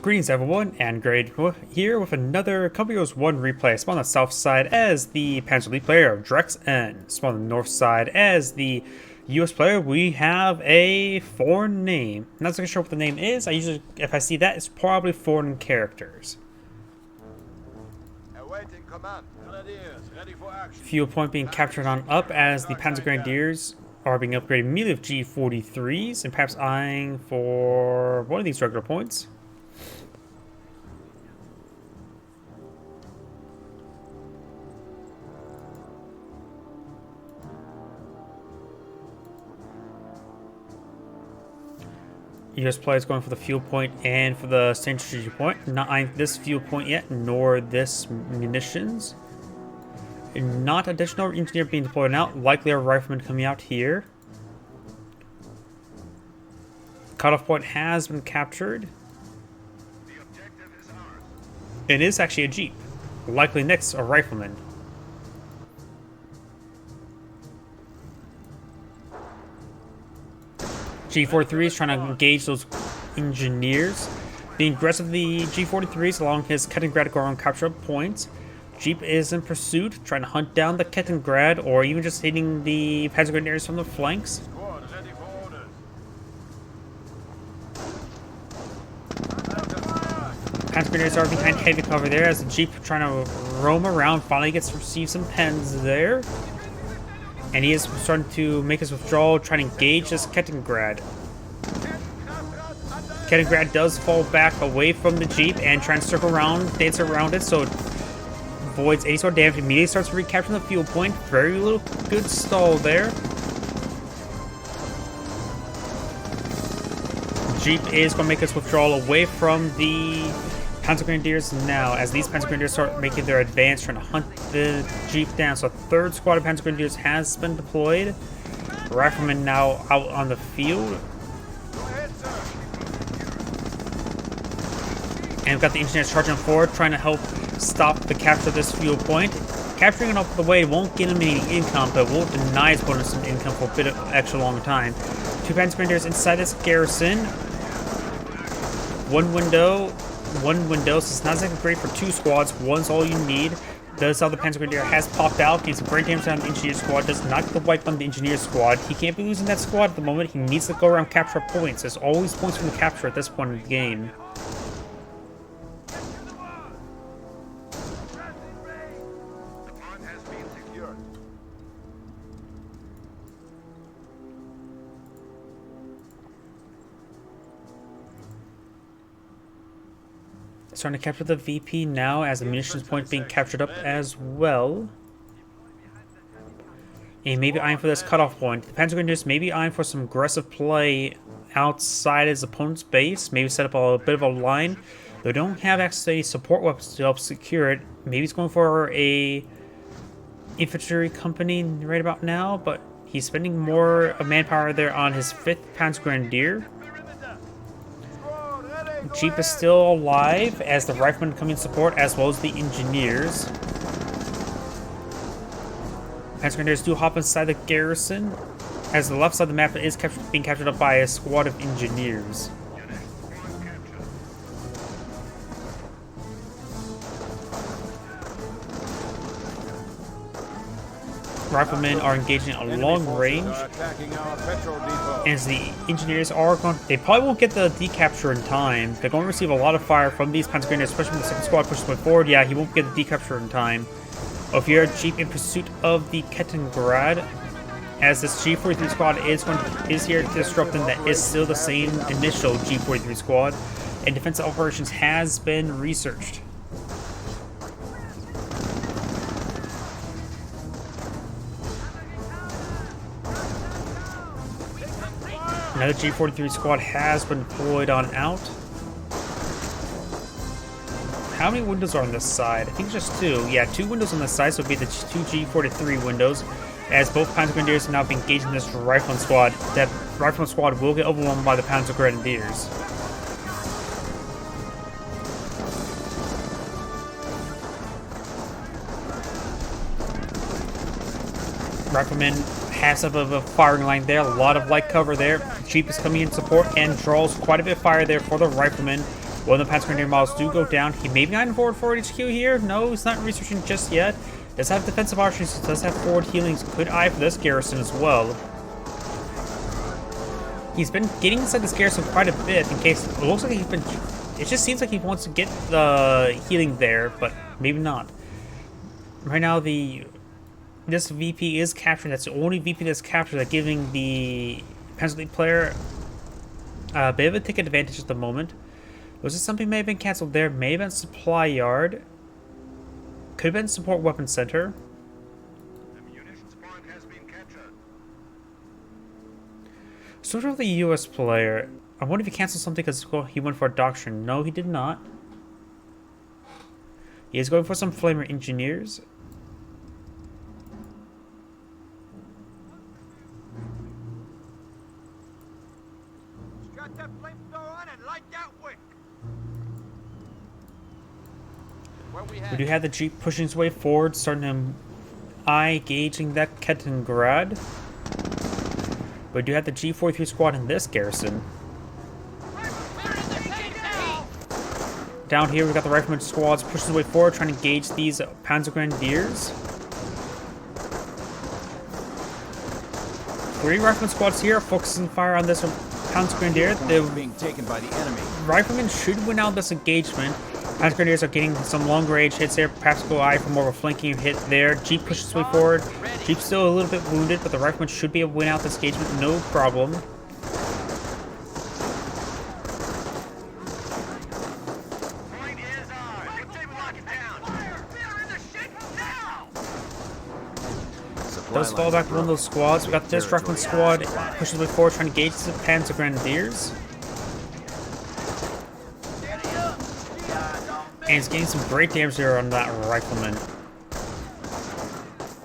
Greetings everyone, and Grade here with another Company Heroes 1 replay. Spawn on the south side as the Panzer lead player, DrexN. Spawn on the north side as the US player. We have a foreign name. I'm not so sure what the name is. If I see that, it's probably foreign characters. Awaiting command. Grenadiers, ready for action. Fuel point being captured on up as the Panzer Grenadiers are being upgraded immediately with G43s and perhaps eyeing for one of these regular points. US players going for the fuel point and for the strategy point. Not eyeing this fuel point yet, nor this munitions. Not additional engineer being deployed out. Likely a rifleman coming out here. Cutoff point has been captured. The objective is ours. It is actually a jeep. Likely next a rifleman. G43 is trying to engage those engineers. Being aggressive, the G43s along his Kettengrad go around capture points. Jeep is in pursuit, trying to hunt down the Kettengrad or even just hitting the Panzer Grenadiers from the flanks. Squad, ready for orders. Panzer Grenadiers are behind heavy cover there as the Jeep trying to roam around. Finally receive some pens there. And he is starting to make his withdrawal, trying to engage this Kettengrad. Kettengrad does fall back away from the Jeep and trying to circle around, dance around it, so it avoids any sort of damage. Immediately starts recapturing the fuel point. Very little good stall there. Jeep is going to make his withdrawal away from the Panzer Grenadiers now, as these Panzer Grenadiers start making their advance, trying to hunt the Jeep down. So a third squad of Panzer Grenadiers has been deployed. Riflemen now out on the field. Go ahead, sir. And we've got the engineers charging forward, trying to help stop the capture of this fuel point. Capturing it off the way won't get him any income, but won't deny his bonus some income for a bit of extra long time. Two Panzer Grenadiers inside this garrison. One window, so it's not exactly great for two squads. One's all you need. Does how the Panzer Grenadier has popped out, gains some great damage on the engineer squad, does not get the wipe on the engineer squad. He can't be losing that squad at the moment. He needs to go around capture points. There's always points from the capture at this point in the game. The point has been secured. Starting to capture the VP now as the munitions point being captured up as well. And maybe eyeing for this cutoff point. The Panzer Grenadiers may be eyeing for some aggressive play outside his opponent's base. Maybe set up a bit of a line. They don't have access to any support weapons to help secure it. Maybe he's going for a infantry company right about now, but he's spending more manpower there on his 5th Panzer Grenadier. Jeep is still alive as the riflemen come in support, as well as the engineers. Panzer Grenadiers do hop inside the garrison, as the left side of the map is being captured up by a squad of engineers. Riflemen are engaging at long range, as the engineers are going. They probably won't get the decapture in time. They're going to receive a lot of fire from these Panzer Grenadiers, especially when the second squad pushes forward. Yeah, he won't get the decapture in time. Ophir Jeep in pursuit of the Kettengrad, as this G43 squad is here to disrupt them. That is still the same initial G43 squad, and defensive operations has been researched. Another G43 squad has been deployed on out. How many windows are on this side? I think just 2. Yeah, 2 windows on this side, so it'll be the 2 G43 windows. As both Panzer Grenadiers have now been engaging this rifleman squad. That rifleman squad will get overwhelmed by the Panzer Grenadiers. Riflemen has up of a firing line there, a lot of light cover there. Jeep is coming in support and draws quite a bit of fire there for the riflemen. One of the Panzer Grenadier models do go down. He may be on forward HQ here. No, he's not researching just yet. Does have defensive options. Does have forward healings. Good eye for this garrison as well. He's been getting inside this garrison quite a bit in case it looks like he's been. It just seems like he wants to get the healing there, but maybe not. Right now, this VP is captured. That's the only VP that's captured. That's giving the Panzer League player a bit of a ticket advantage at the moment. Was this something may have been cancelled there? May have been supply yard. Could have been support weapon center. The munitions point has been captured. Sort of the US player. I wonder if he canceled something because he went for a doctrine. No, he did not. He is going for some flamer engineers. Strap that flamethrower on and light that wick. We do have the Jeep pushing his way forward, starting to eye-gauging that Kettengrad. We do have the G43 squad in this garrison. Down here, we got the rifleman squads pushing their way forward, trying to engage these Panzer Grenadiers. 3 rifleman squads here, focusing fire on this Panzer Grenadier. The being taken by the enemy. riflemen should win out this engagement. Panzer Grenadiers are getting some long range hits there. Perhaps go eye for more of a flanking hit there. Jeep pushes his way forward. Jeep's still a little bit wounded, but the riflemen should be able to win out this engagement, no problem. Point is ours. We'll take lock it down. Fire! They're in the shit now! Supply Does fall back to one of those squads. We got this rifleman squad pushing his way forward, trying to engage the Panzer Grenadiers. And he's getting some great damage there on that rifleman.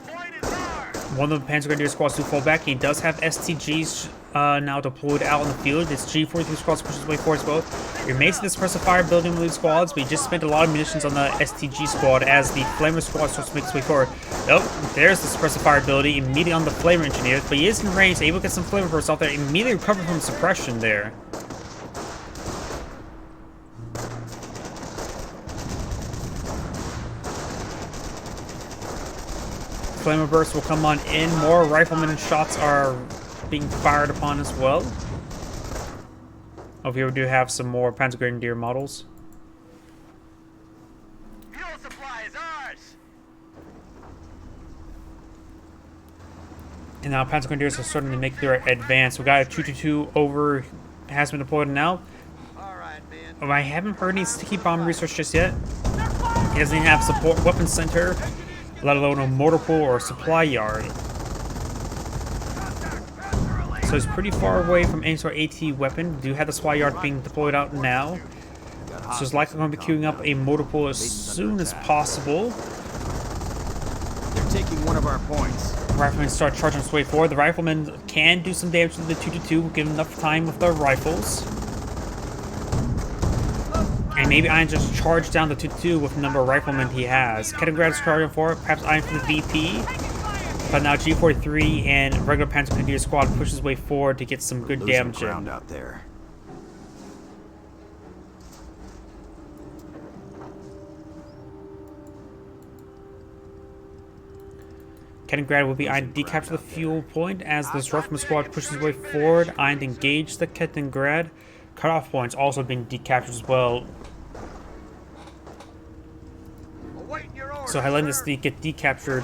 Point is ours. One of the Panzer Grenadier squads do fall back. He does have STGs now deployed out in the field. This G43 squad pushes his way forward as well. You may see this suppressive fire building with these squads, but he just spent a lot of munitions on the STG squad as the Flamer squad starts to make its way forward. Nope, there's the suppressive fire ability immediately on the Flamer engineers, but he is in range, able to get some Flamer bursts out there, immediately recover from suppression there. Flamer bursts will come on in. More riflemen shots are being fired upon as well. Over here we do have some more Panzer Grenadier models. Fuel supply is ours. And now Panzer Grenadiers are starting to make their advance. We got a 222 over, has been deployed now. All right, man. I haven't heard any sticky bomb research just yet. He doesn't even have support weapon center, let alone a mortar pool or a supply yard. So he's pretty far away from any sort of AT weapon. We do have the supply yard being deployed out now. So he's likely going to be queuing up a mortar pool as soon as possible. They're taking one of our points. Riflemen start charging his way forward. The riflemen can do some damage to the 222, give enough time with their rifles. And maybe Iron just charge down the 222 with the number of riflemen he has. Kettengrad is charging for it, perhaps Iron for the VP. But now G43 and regular Panzer Grenadier squad pushes his way forward to get some good Losing damage ground in. out there. Kettengrad will be Iron to decapture the fuel point as this rifleman squad pushes his way forward. Iron to engage the Kettengrad. Cutoff points also being decaptured as well. Awaiting your order. So letting this get decaptured,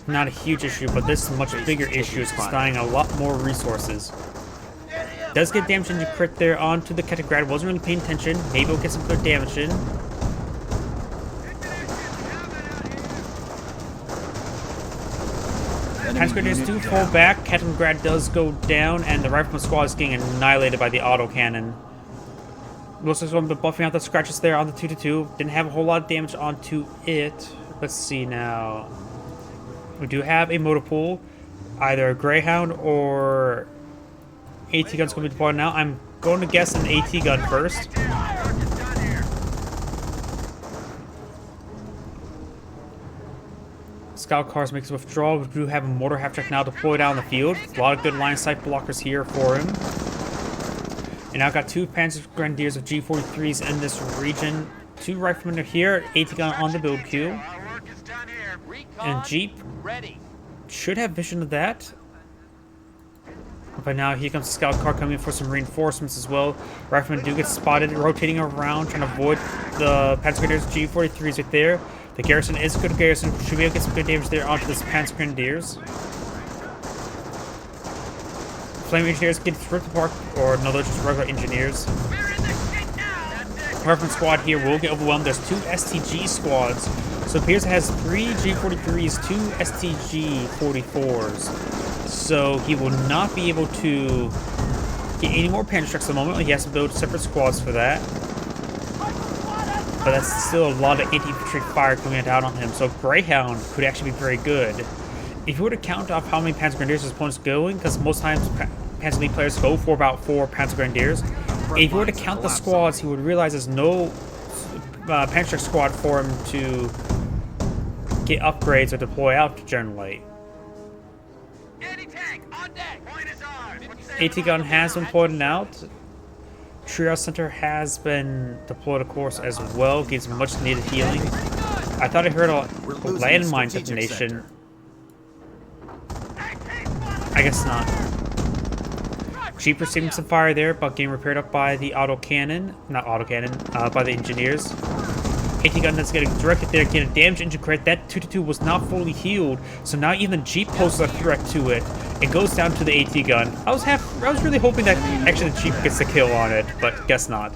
not a huge issue, but this is a much bigger issue. It's dying a lot more resources. Does get damage into crit there onto the Kettengrad. Wasn't really paying attention. Maybe we'll get some good damage in. Panzer Grenadiers do fall back. Kettengrad does go down, and the rifleman squad is getting annihilated by the autocannon. Looks like someone been buffing out the scratches there on the 222. Didn't have a whole lot of damage onto it. Let's see now. We do have a motor pool. Either a Greyhound or AT gun's going to be deployed now. I'm going to guess an AT gun first. Scout cars makes a withdrawal. We do have a mortar half-track now deployed out in the field. A lot of good line of sight blockers here for him. And now got 2 Panzer Grenadiers of G43s in this region. 2 riflemen are here, AT gun on the build queue. Our work is done here. And Jeep Ready. should have vision of that. But now here comes the scout car coming in for some reinforcements as well. Riflemen do get spotted rotating around, trying to avoid the Panzer Grenadiers G43s right there. The garrison is a good garrison. Should be able to get some good damage there onto this Panzer Grenadiers. Flame engineers get ripped apart, or no, they're just regular engineers. We're in the shit now. That's it. Rifleman squad here will get overwhelmed. There's 2 STG squads. So Pierce has 3 G43s, 2 STG 44s. So he will not be able to get any more Panzer trucks at the moment. He has to build separate squads for that. But that's still a lot of anti-infantry fire coming down on him. So Greyhound could actually be very good. If you were to count off how many Panzer Grenadiers his opponent's going, because most times Panzer League players go for about 4 Panzer Grenadiers, if you were to count the squads, he would realize there's no Panzer truck squad for him to get upgrades or deploy out generally. Anti-tank on deck. Point is ours. What you say? AT gun has been deployed out. Triage center has been deployed, of course, as well. Gives much needed healing. I thought I heard a landmine detonation. I guess not. Jeep receiving some fire there, but getting repaired up by the autocannon. Not autocannon, by the engineers. AT gun that's getting directed there, getting a damaged engine credit. That 222 was not fully healed, so now even Jeep poses a threat to it. It goes down to the AT gun. I was really hoping that actually the Jeep gets the kill on it, but guess not.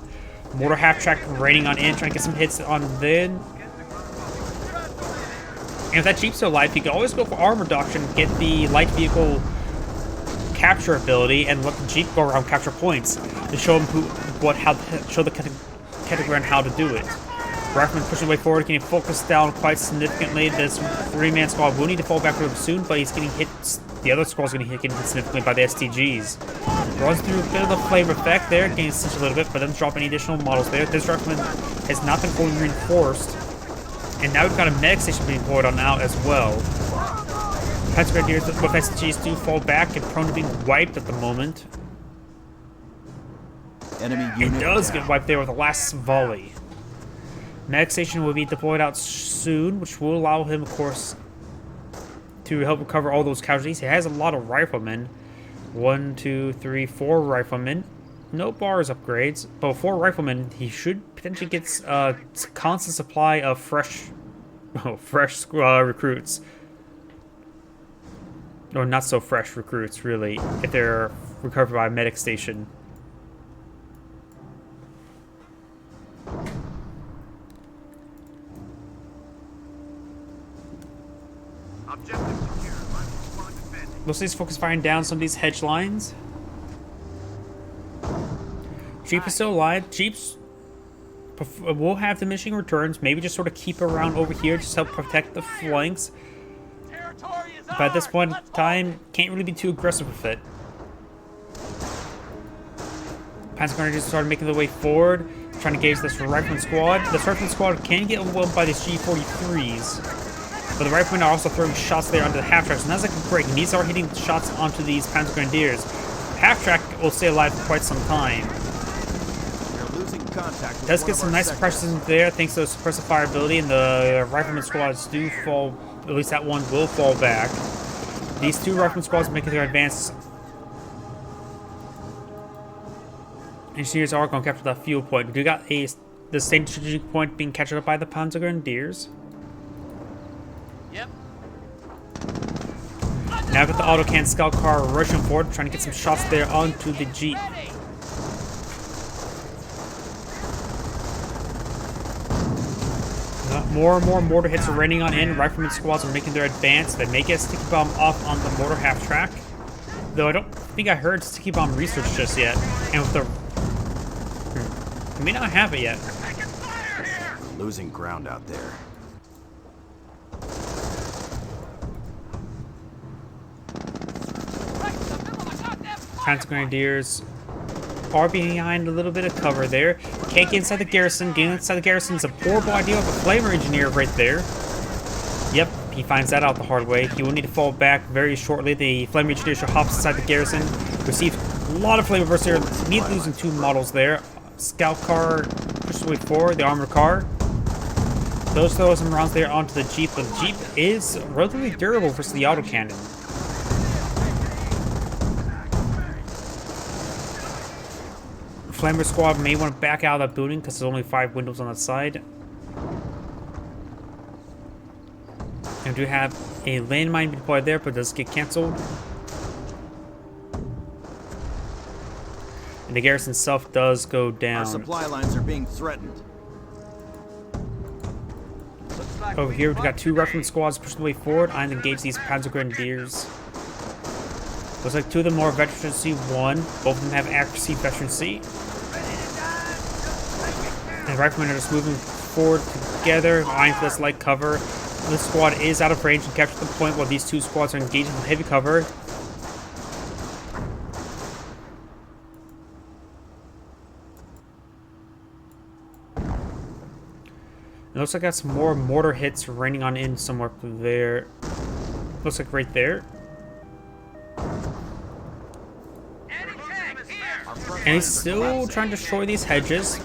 Mortar half-track raining on in, trying to get some hits on then. And if that Jeep's still alive, he can always go for armor reduction, get the light vehicle capture ability, and let the Jeep go around capture points to show him show the category on how to do it. Rifleman pushing way forward, getting focused down quite significantly. This 3-man squad will need to fall back real soon, but he's getting hit. The other squad's getting hit significantly by the STGs. Runs through a bit of the flame effect there, getting cinched a little bit, but doesn't drop any additional models there. This Rifleman has not been fully reinforced. And now we've got a medic station being deployed on out as well. Panzer Grenadiers with STGs do fall back and prone to being wiped at the moment. Enemy It unit does down. get wiped there with the last volley. Medic station will be deployed out soon, which will allow him, of course, to help recover all those casualties. He has a lot of riflemen. 1, 2, 3, 4 riflemen. No bars upgrades, but 4 riflemen, he should potentially get a constant supply of fresh recruits. Or not so fresh recruits, really, if they're recovered by a medic station. Objective secure. Rifle squad defending. Mostly just focus firing down some of these hedge lines. Jeep is still alive. Jeeps will have diminishing returns. Maybe just sort of keep around over here, just help protect the flanks. Territory is But at this ours. point in Let's time, can't really be too aggressive with it. Panzer Grenadiers started making their way forward, trying to gauge this rifleman squad. This rifleman squad can get overwhelmed by these G43s. But the riflemen are also throwing shots there onto the half-tracks, and that's like a break. And these are hitting shots onto these Panzer Grenadiers. Half-track will stay alive for quite some time. We're losing contact with Does one get of some our nice sectors. suppression there thanks to the suppressive fire ability, and the rifleman squads do fall, at least that one will fall back. These 2 rifleman squads making their advance. Engineers are going to capture that fuel point. We got the same strategic point being captured up by the Panzer Grenadiers. Yep. Now got the autocan scout car rushing forward, trying to get some shots there onto the Jeep. More and more mortar hits are raining on in. Rifleman squads are making their advance. They may get sticky bomb off on the mortar half track, though I don't think I heard sticky bomb research just yet. And with the, I may not have it yet. Taking fire here. We're losing ground out there. Panzer Grenadiers are behind a little bit of cover there. Can't get inside the garrison. Getting inside the garrison is a horrible idea with a flamer engineer right there. Yep, he finds that out the hard way. He will need to fall back very shortly. The flamer engineer should hop inside the garrison, receive A lot of flavor bursts there. Me losing 2 models there. Scout car pushes the way forward. The armored car. Those throw some rounds there onto the Jeep, but the Jeep is relatively durable versus the autocannon. Flamer squad may want to back out of that building because there's only 5 windows on that side. And we do have a landmine deployed there, but it does get cancelled. And the garrison itself does go down. Our supply lines are being threatened. Over here, we've got 2 rifleman squads pushing the way forward. I'm engage these Panzer Grenadiers. Looks like 2 of them are veterancy 1. Both of them have accuracy veterancy. And the riflemen are just moving forward together, eyeing for this light cover. This squad is out of range and captured the point while these 2 squads are engaging in heavy cover. It looks like I got some more mortar hits raining on in somewhere up there. Looks like right there. And he's still trying to destroy these hedges,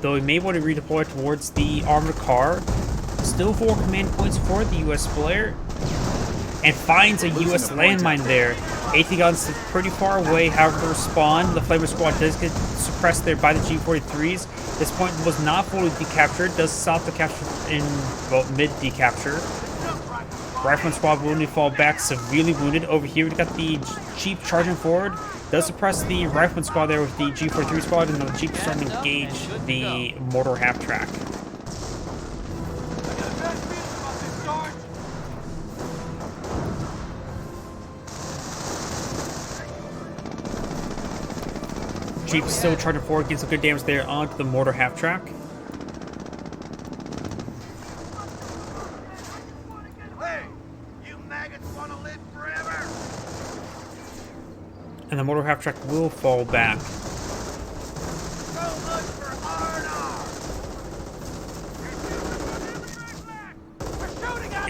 though he may want to redeploy towards the armored car. Still 4 command points for the US player. And finds a US landmine there. AT guns pretty far away, however, respond. The Flamer squad does get suppressed there by the G43s. This point was not fully decaptured, does stop the capture in, well, mid-decapture. Rifleman squad will only fall back, severely wounded. Over here, we got the Jeep charging forward. Does suppress the Rifleman squad there with the G43 squad, and the Jeep is starting to engage the mortar half-track. Jeep still charging forward, getting some good damage there onto the mortar half-track. Hey, you maggots want to live forever? And the mortar half-track will fall back. Go look for R&R.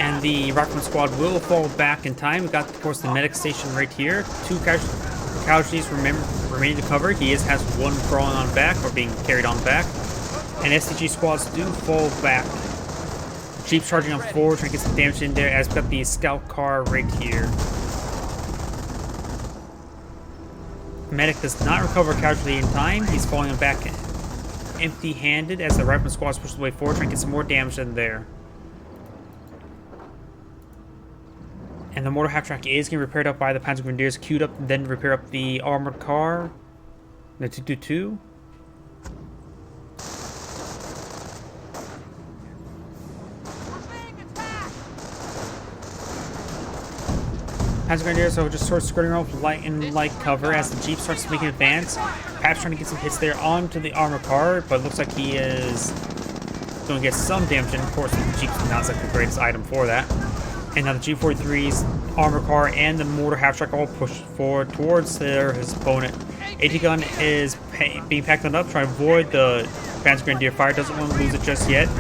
And the Rifleman squad will fall back in time. We got, of course, the medic station right here. 2 casualties remaining to cover. He has 1 crawling on back or being carried on back. And STG squads do fall back. Jeep's charging on forward, trying to get some damage in there, as we got the scout car right here. Medic does not recover a casualty in time. He's falling back empty-handed as the Rifleman squad pushes the way forward, trying to get some more damage in there. And the mortar half-track is getting repaired up by the Panzer Grenadiers, queued up, and then repair up the armored car. The 222. Panzer Grenadiers are just sort of skirting off light cover as the Jeep starts making an advance. Perhaps trying to get some hits there onto the armored car, but it looks like he is going to get some damage, and of course the Jeep's not like the greatest item for that. And now the G43's armor car and the mortar half-track all push forward towards his opponent. AT gun is being packed up, trying to avoid the Panzer Grenadier fire. Doesn't want to lose it just yet.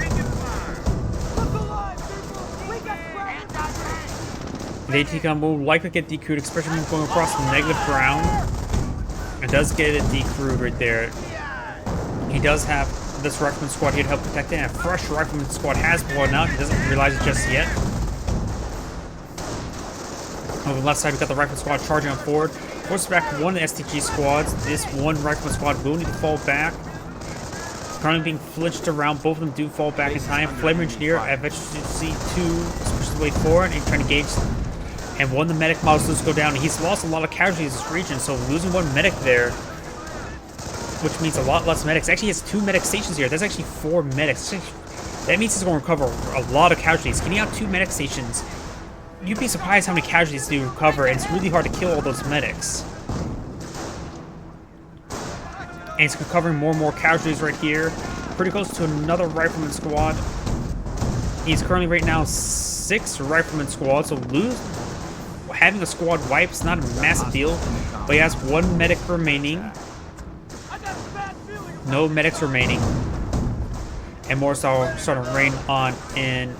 The AT gun will likely get decrewed, especially when going across the negative ground. It does get it decrewed right there. He does have this Rifleman squad here to help protect it, and a fresh Rifleman squad has blown out. He doesn't realize it just yet. On the left side, we've got the Rifleman squad charging on forward. Forces back 1 of the STG squads. This 1 Rifleman squad will need to fall back. Currently being flinched around. Both of them do fall back in time. Flamer Engineer at Veterancy 2 pushes the way forward and trying to gauge. And 1 of the medic models does go down. He's lost a lot of casualties in this region, so losing 1 medic there, which means a lot less medics. Actually, he has 2 medic stations here. That's actually 4 medics. That means he's going to recover a lot of casualties. Getting out 2 medic stations, you'd be surprised how many casualties do recover, and it's really hard to kill all those medics. And he's recovering more and more casualties right here. Pretty close to another Rifleman squad. He's currently right now 6 Rifleman squads, so having a squad wipe is not a massive deal, but he has 1 medic remaining. No medics remaining. And more so starting to rain on in.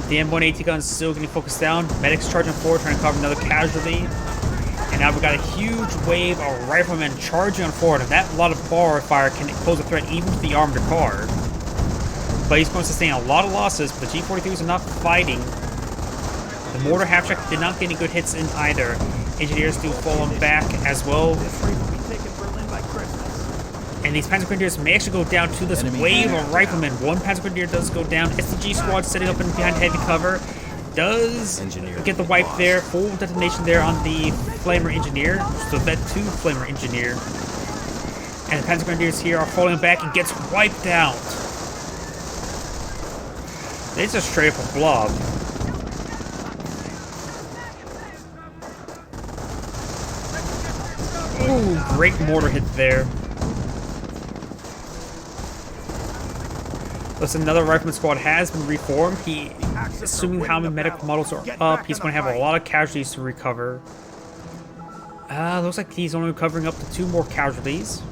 The M1 AT gun is still getting focused down. Medics charging forward, trying to cover another casualty. And Now we got a huge wave of riflemen charging on forward, and that lot of bar fire can pose a threat even to the armored car. But he's going to sustain a lot of losses, but the G-43s are not fighting. The mortar half-track did not get any good hits in either. Engineers do falling back as well. And these Panzer Grenadiers may actually go down to this wave of riflemen. One Panzer Grenadier does go down. SDG squad setting up in behind heavy cover. Does get the wipe there. Full detonation there on the Flamer Engineer. So that 2 Flamer Engineer. And the Panzer Grenadiers here are falling back and gets wiped out. It's just straight up a blob. Ooh, great mortar hit there. Listen, another rifleman squad has been reformed. Assuming how many medical models are up, he's going to have a lot of casualties to recover. Looks like he's only recovering up to 2 more casualties.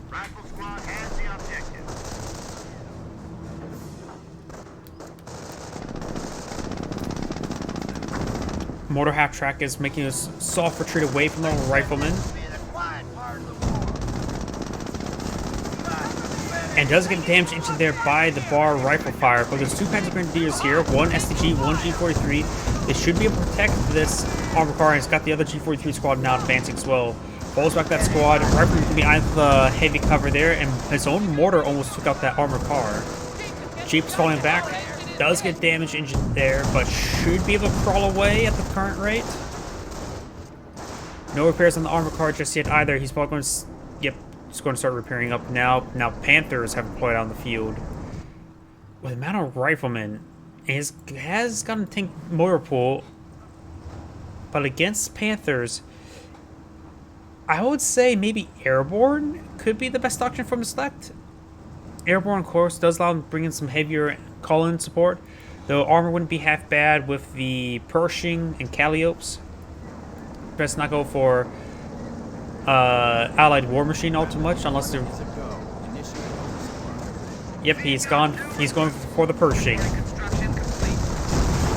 Rifle squad has the objective. Mortar half-track is making a soft retreat away from the riflemen. And does get damage into there by the bar rifle fire. But there's 2 Panzer Grenadiers here, 1 SDG, 1 G43. They should be able to protect this armor car, and it's got the other G43 squad now advancing as well. Falls back that squad, rifleman can be behind the heavy cover there, and his own mortar almost took out that armor car. Jeep's falling back. Does get damage engine there, but should be able to crawl away at the current rate. No repairs on the armor car just yet either. He's probably going to... Yep, he's going to start repairing up now. Now Panthers have deployed on the field. With the amount of riflemen, he has gotten tank motor pool, but against Panthers, I would say maybe Airborne could be the best option from the select. Airborne, of course, does allow him to bring in some heavier call-in support, though armor wouldn't be half bad with the Pershing and Calliopes. Best not go for Allied War Machine all too much, unless they're... Yep, he's going for the Pershing.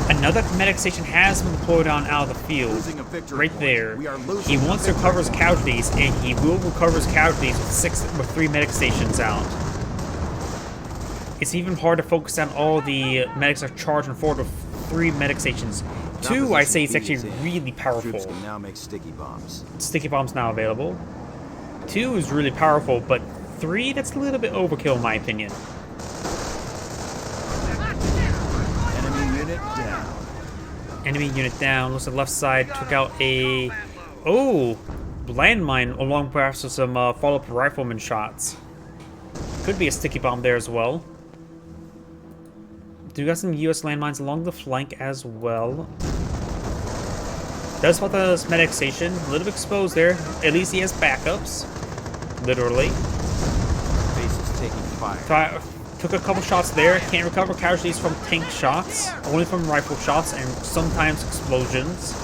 Another medic station has been deployed on out of the field, right there. He wants to recover his casualties, and he will recover his casualties with 3 medic stations out. It's even hard to focus on all the medics are charging forward with 3 medic stations. 2, I say, is actually really powerful. Troops can now make sticky bombs. Sticky bombs now available. 2 is really powerful, but 3, that's a little bit overkill in my opinion. Enemy unit down. Enemy unit down. Looks like left side took out a... Oh! Landmine, along perhaps with some follow-up rifleman shots. Could be a sticky bomb there as well. Do got some US landmines along the flank as well. Does spot the medic station. A little bit exposed there. At least he has backups. Literally. Base is taking fire. Took a couple shots there. Can't recover casualties from tank shots. Only from rifle shots and sometimes explosions.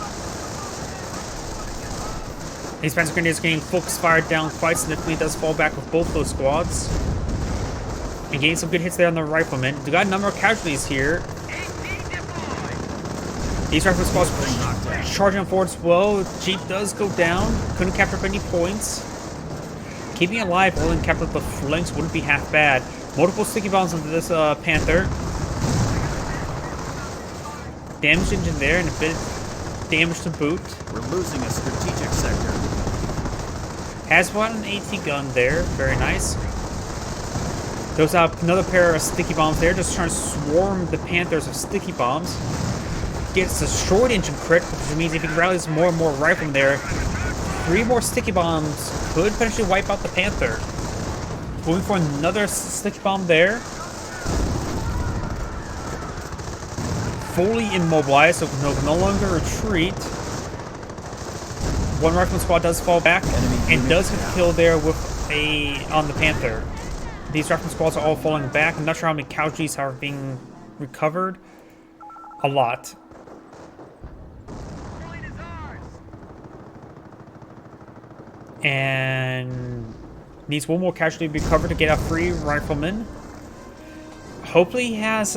These Panzer Grenadiers getting focus fired down quite significantly. Does fall back with both those squads. And getting some good hits there on the riflemen. We got a number of casualties here. These rifle squads charging forward as well. Jeep does go down. Couldn't capture up any points. Keeping it alive, holding capture the flanks wouldn't be half bad. Multiple sticky bombs onto this Panther. Damage engine there and a bit of damage to boot. We're losing a strategic sector. Has one an AT gun there. Very nice. Goes out another pair of sticky bombs there, just trying to swarm the Panthers of sticky bombs. Gets a short engine crit, which means if he rallies more and more riflemen there, 3 more sticky bombs could potentially wipe out the Panther. Going for another sticky bomb there. Fully immobilized, so no longer retreat. One rifleman squad does fall back and does get the kill there with on the Panther. These rifleman squads are all falling back. I'm not sure how many casualties are being recovered. A lot. And needs one more casualty to be recovered to get a free rifleman. Hopefully he has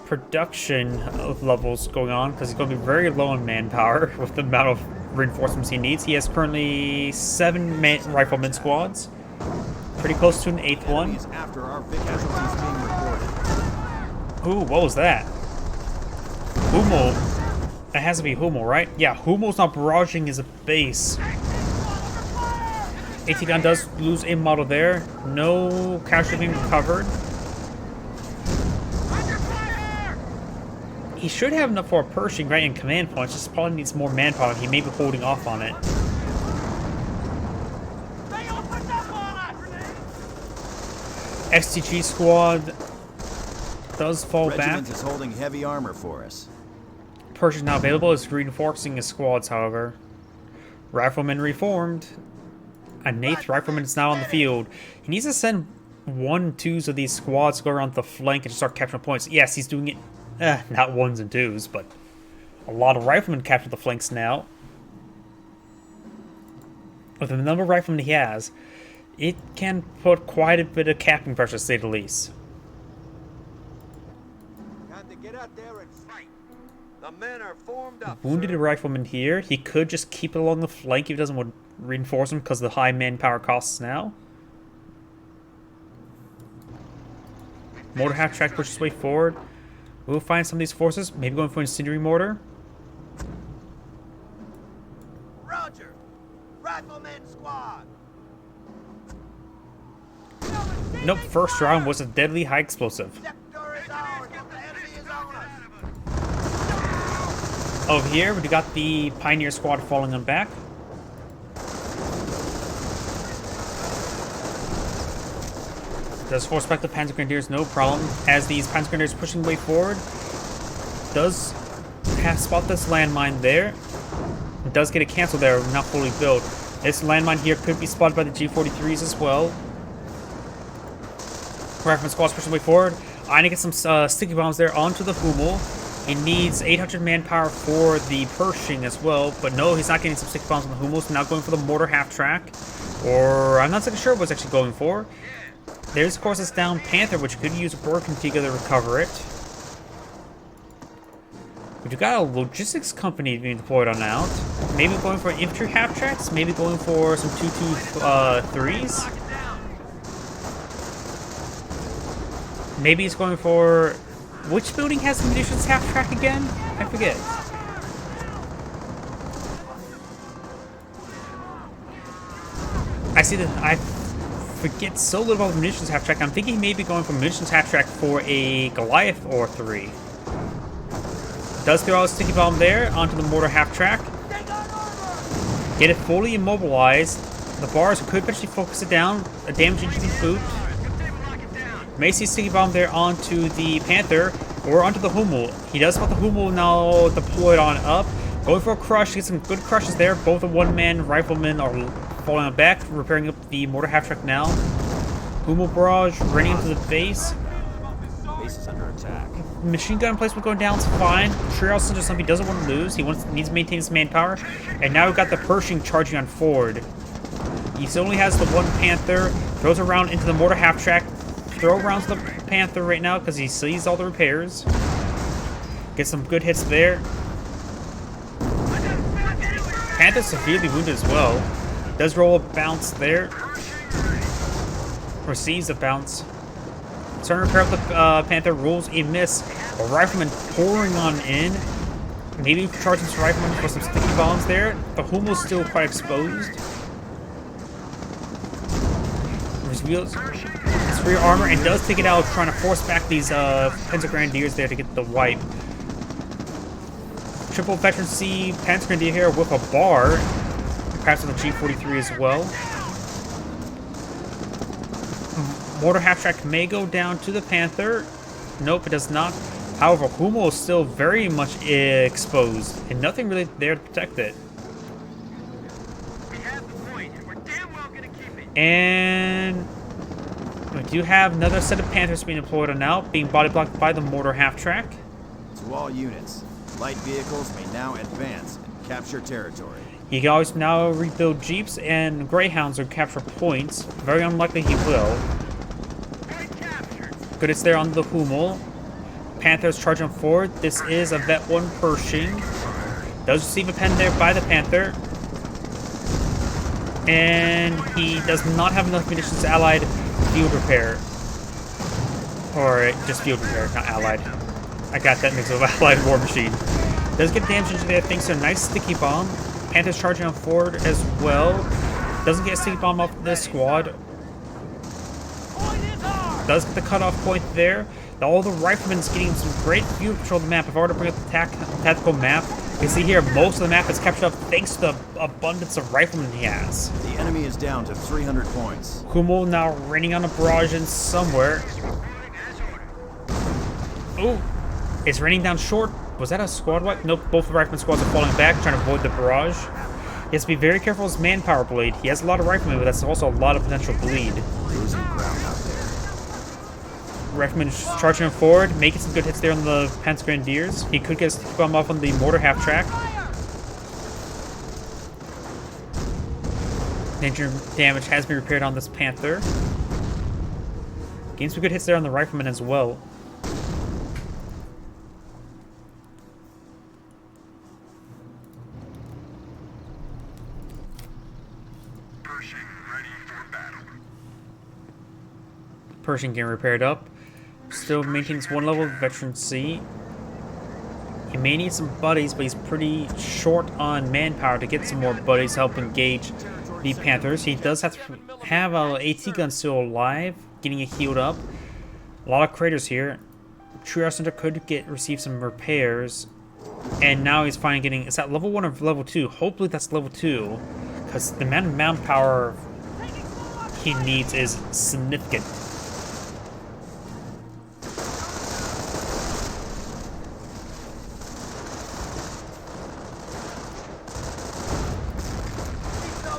production of levels going on, because he's going to be very low on manpower with the amount of reinforcements he needs. He has currently 7 rifleman squads. Pretty close to an 8th one. After our casualties being reported. Ooh, what was that? Hummel. It has to be Hummel, right? Yeah, Hummel's not barraging his base. AT gun does lose a model there. No casualty being recovered. He should have enough for a Pershing right in command points, just probably needs more manpower. He may be holding off on it. XTG squad does fall back. Regiment is holding heavy armor for us. Pershing now available, is reinforcing his squads, however. Riflemen reformed. A 8th rifleman is now on the field. He needs to send 1/2s of these squads to go around the flank and just start capturing points. Yes, he's doing it. Not 1s and 2s, but a lot of riflemen capture the flanks now. With the number of riflemen he has, it can put quite a bit of capping pressure, to say the least. Got to get out there and fight. The men are formed up. Wounded rifleman here. He could just keep it along the flank if he doesn't want to reinforce him because of the high manpower costs now. Mortar half track pushes his way forward. We'll find some of these forces, maybe going for incendiary mortar. Roger. Rifleman squad. Nope, first round was a deadly high explosive. Sector is ours. The enemy is on us. Over here, we got the Pioneer squad falling on back. Does force back the Panzer Grenadiers, no problem. As these Panzer Grenadiers pushing way forward, does have spot this landmine there. It does get a cancel there, not fully built. This landmine here could be spotted by the G43s as well. Rifleman squad's pushing way forward. I need to get some sticky bombs there onto the Hummel. He needs 800 manpower for the Pershing as well, but no, he's not getting some sticky bombs on the Hummel, so now going for the mortar half track. Or I'm not so sure what he's actually going for. There's, of course, this down Panther, which could use a broken Tiga to recover it. But you got a logistics company being deployed on out. Maybe going for infantry half tracks, maybe going for some 223s. Maybe he's going for... Which building has the munitions half track again? I forget. I see that I forget so little about the munitions half track. I'm thinking maybe going for munitions half track for a Goliath or 3. Does throw out a sticky bomb there onto the mortar half track. Get it fully immobilized. The bars could potentially focus it down. A damage engine boot. May see sticky bomb there onto the Panther or onto the Hummel. He does want the Hummel now deployed on up. Going for a crush. Get some good crushes there. Both the one-man riflemen are falling on back, repairing up the mortar half track now. Hummel barrage running into the base. Base is under attack. Machine gun placement going down is fine. Treehouse is something he doesn't want to lose. He needs to maintain his manpower. And now we've got the Pershing charging on forward. He still only has the one Panther. Throws around into the mortar half track. Throw around to the Panther right now because he sees all the repairs. Get some good hits there. Panther severely wounded as well. Does roll a bounce there. Receives a bounce. Starting to repair up the Panther, rolls a miss. A rifleman pouring on in. Maybe charge some riflemen for some sticky bombs there. The Hummel's still quite exposed. Reveals his rear armor and does take it out, trying to force back these Panzer Grenadiers there to get the wipe. Triple veteran C Panzer Grenadier here with a bar. Perhaps on the G43 as well. Mortar half track may go down to the Panther. Nope, it does not. However, Hummel is still very much exposed, and nothing really there to protect it. We have the point, and we're damn well gonna keep it. And we do have another set of Panthers being deployed on now, being body blocked by the mortar half track. To all units, light vehicles may now advance and capture territory. He can always now rebuild Jeeps and Greyhounds or capture points. Very unlikely he will. Point captured. Good, it's there on the Hummel. Panther's charging forward. This is a Vet 1 Pershing. Does receive a pen there by the Panther. And he does not have enough munitions to Allied field repair. Or just field repair, not Allied. I got that mix of Allied War Machine. Does get damage into there thanks to a nice sticky bomb. Panther's charging on forward as well. Doesn't get a sticky bomb off this squad. Does get the cutoff point there. All the riflemen is getting some great field control of the map. If I were to bring up the tactical map, you can see here most of the map is captured up thanks to the abundance of riflemen he has. The enemy is down to 300 points. Hummel now raining on a barrage in somewhere. Oh, it's raining down short. Was that a squad wipe? Nope, both the rifleman squads are falling back, trying to avoid the barrage. He has to be very careful with his manpower bleed. He has a lot of riflemen, but that's also a lot of potential bleed. Losing ground out there. Rifleman charging him forward, making some good hits there on the Panzer Grenadiers. He could get a sticky bomb off on the mortar half track. Danger damage has been repaired on this Panther. Getting some good hits there on the rifleman as well. Pershing getting repaired up. Still maintains one level of veterancy. He may need some buddies, but he's pretty short on manpower to get some more buddies to help engage the Panthers. He does have to have a AT gun still alive, getting it healed up. A lot of craters here. True Center could receive some repairs. And now he's finally getting... Is that level 1 or level 2? Hopefully that's level 2. Because the amount of manpower he needs is significant.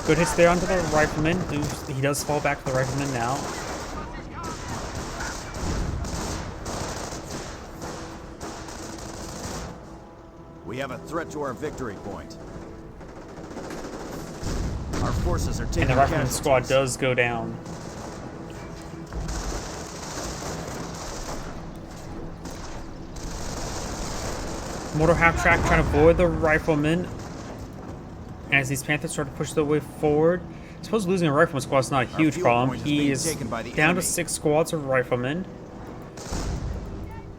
Good hits there onto the rifleman. He does fall back to the rifleman now. We have a threat to our victory point. Our forces are taking And the rifleman casualties. squad does go down. Mortar half track trying to avoid the rifleman. As these Panthers start to push their way forward. I suppose losing a rifleman squad is not a huge problem. He is down to 6 squads of riflemen.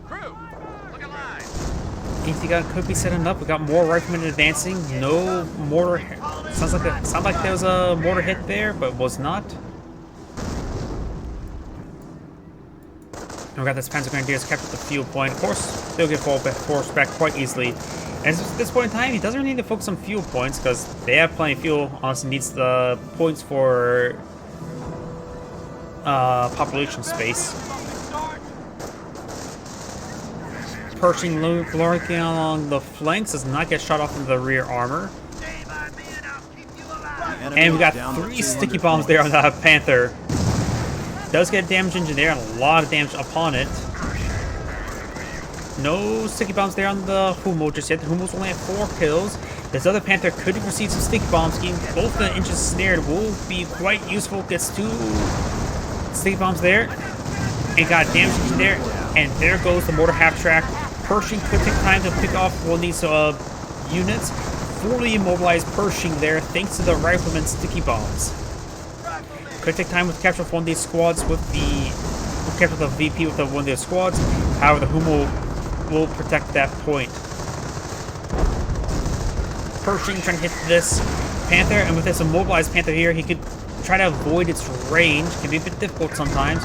Crew, look alive. AT gun could be setting up. We got more riflemen advancing. No mortar. Sounds like there was a mortar hit there, but was not. And we got this Panzer Grenadiers kept at the field point. Of course, they'll get forced back quite easily. And at this point in time, he doesn't really need to focus on fuel points because they have plenty of fuel. Honestly, needs the points for population space. Pershing lurking along the flanks does not get shot off into the rear armor. And we got 3 sticky bombs there on the Panther. Does get damage into there and a lot of damage upon it. No sticky bombs there on the Hummel just yet. The Hummel's only at 4 kills. This other Panther could receive some sticky bombs. Getting both the engines snared will be quite useful. Gets 2 sticky bombs there. And got damage into there. And there goes the mortar half track. Pershing could take time to pick off one of these units. Fully immobilized Pershing there thanks to the rifleman's sticky bombs. Could take time with capture one of these squads with the... We'll capture the VP with one of their squads. However, the Hummel will protect that point. Pershing trying to hit this Panther, and with this immobilized Panther here, he could try to avoid its range. Can be a bit difficult sometimes.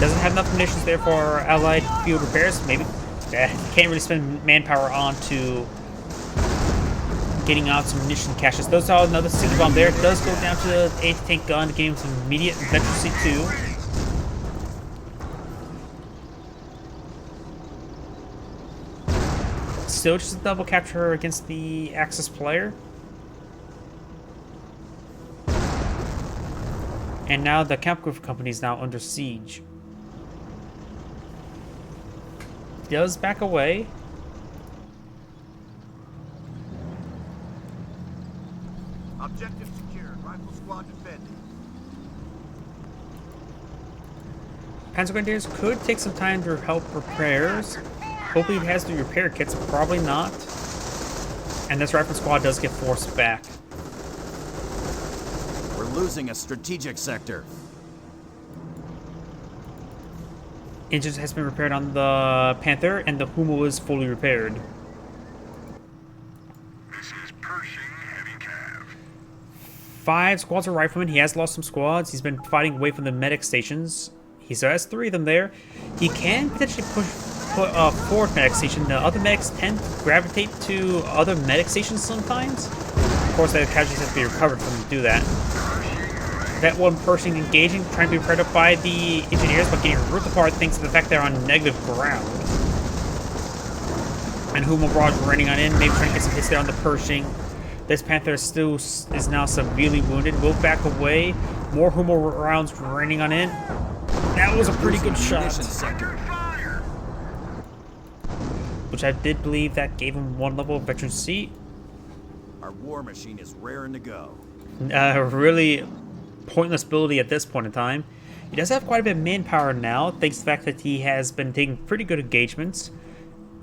Doesn't have enough munitions there for allied field repairs. Maybe can't really spend manpower on to getting out some munition caches. Those are another sticky bomb there. It does go down to the anti-tank gun to give him some immediate veterancy too. Still just a double capture against the Axis player. And now the Camp Group company is now under siege. Does back away. Objective secured. Rifle squad defending. Panzer Grenadiers could take some time to help repairs. Hopefully he has the repair kits, probably not. And this rifle squad does get forced back. We're losing a strategic sector. Engines has been repaired on the Panther, and the Hummel is fully repaired. This is Pershing Heavy Cav. 5 squads of riflemen. He has lost some squads. He's been fighting away from the medic stations. He still has 3 of them there. He can potentially put a 4th medic station. The other medics tend to gravitate to other medic stations sometimes. Of course, the casualties have to be recovered for them to do that. That one Pershing engaging, trying to be repaired up by the engineers, but getting ripped apart thanks to the fact they're on negative ground. And Hummel barrage raining on in, maybe trying to get some hits there on the Pershing. This Panther is now severely wounded. Will back away. More Hummel rounds raining on in. That was a pretty good shot. Which I did believe that gave him 1 level of veteran seat. Our war machine is raring to go. Really pointless ability at this point in time. He does have quite a bit of manpower now, thanks to the fact that he has been taking pretty good engagements.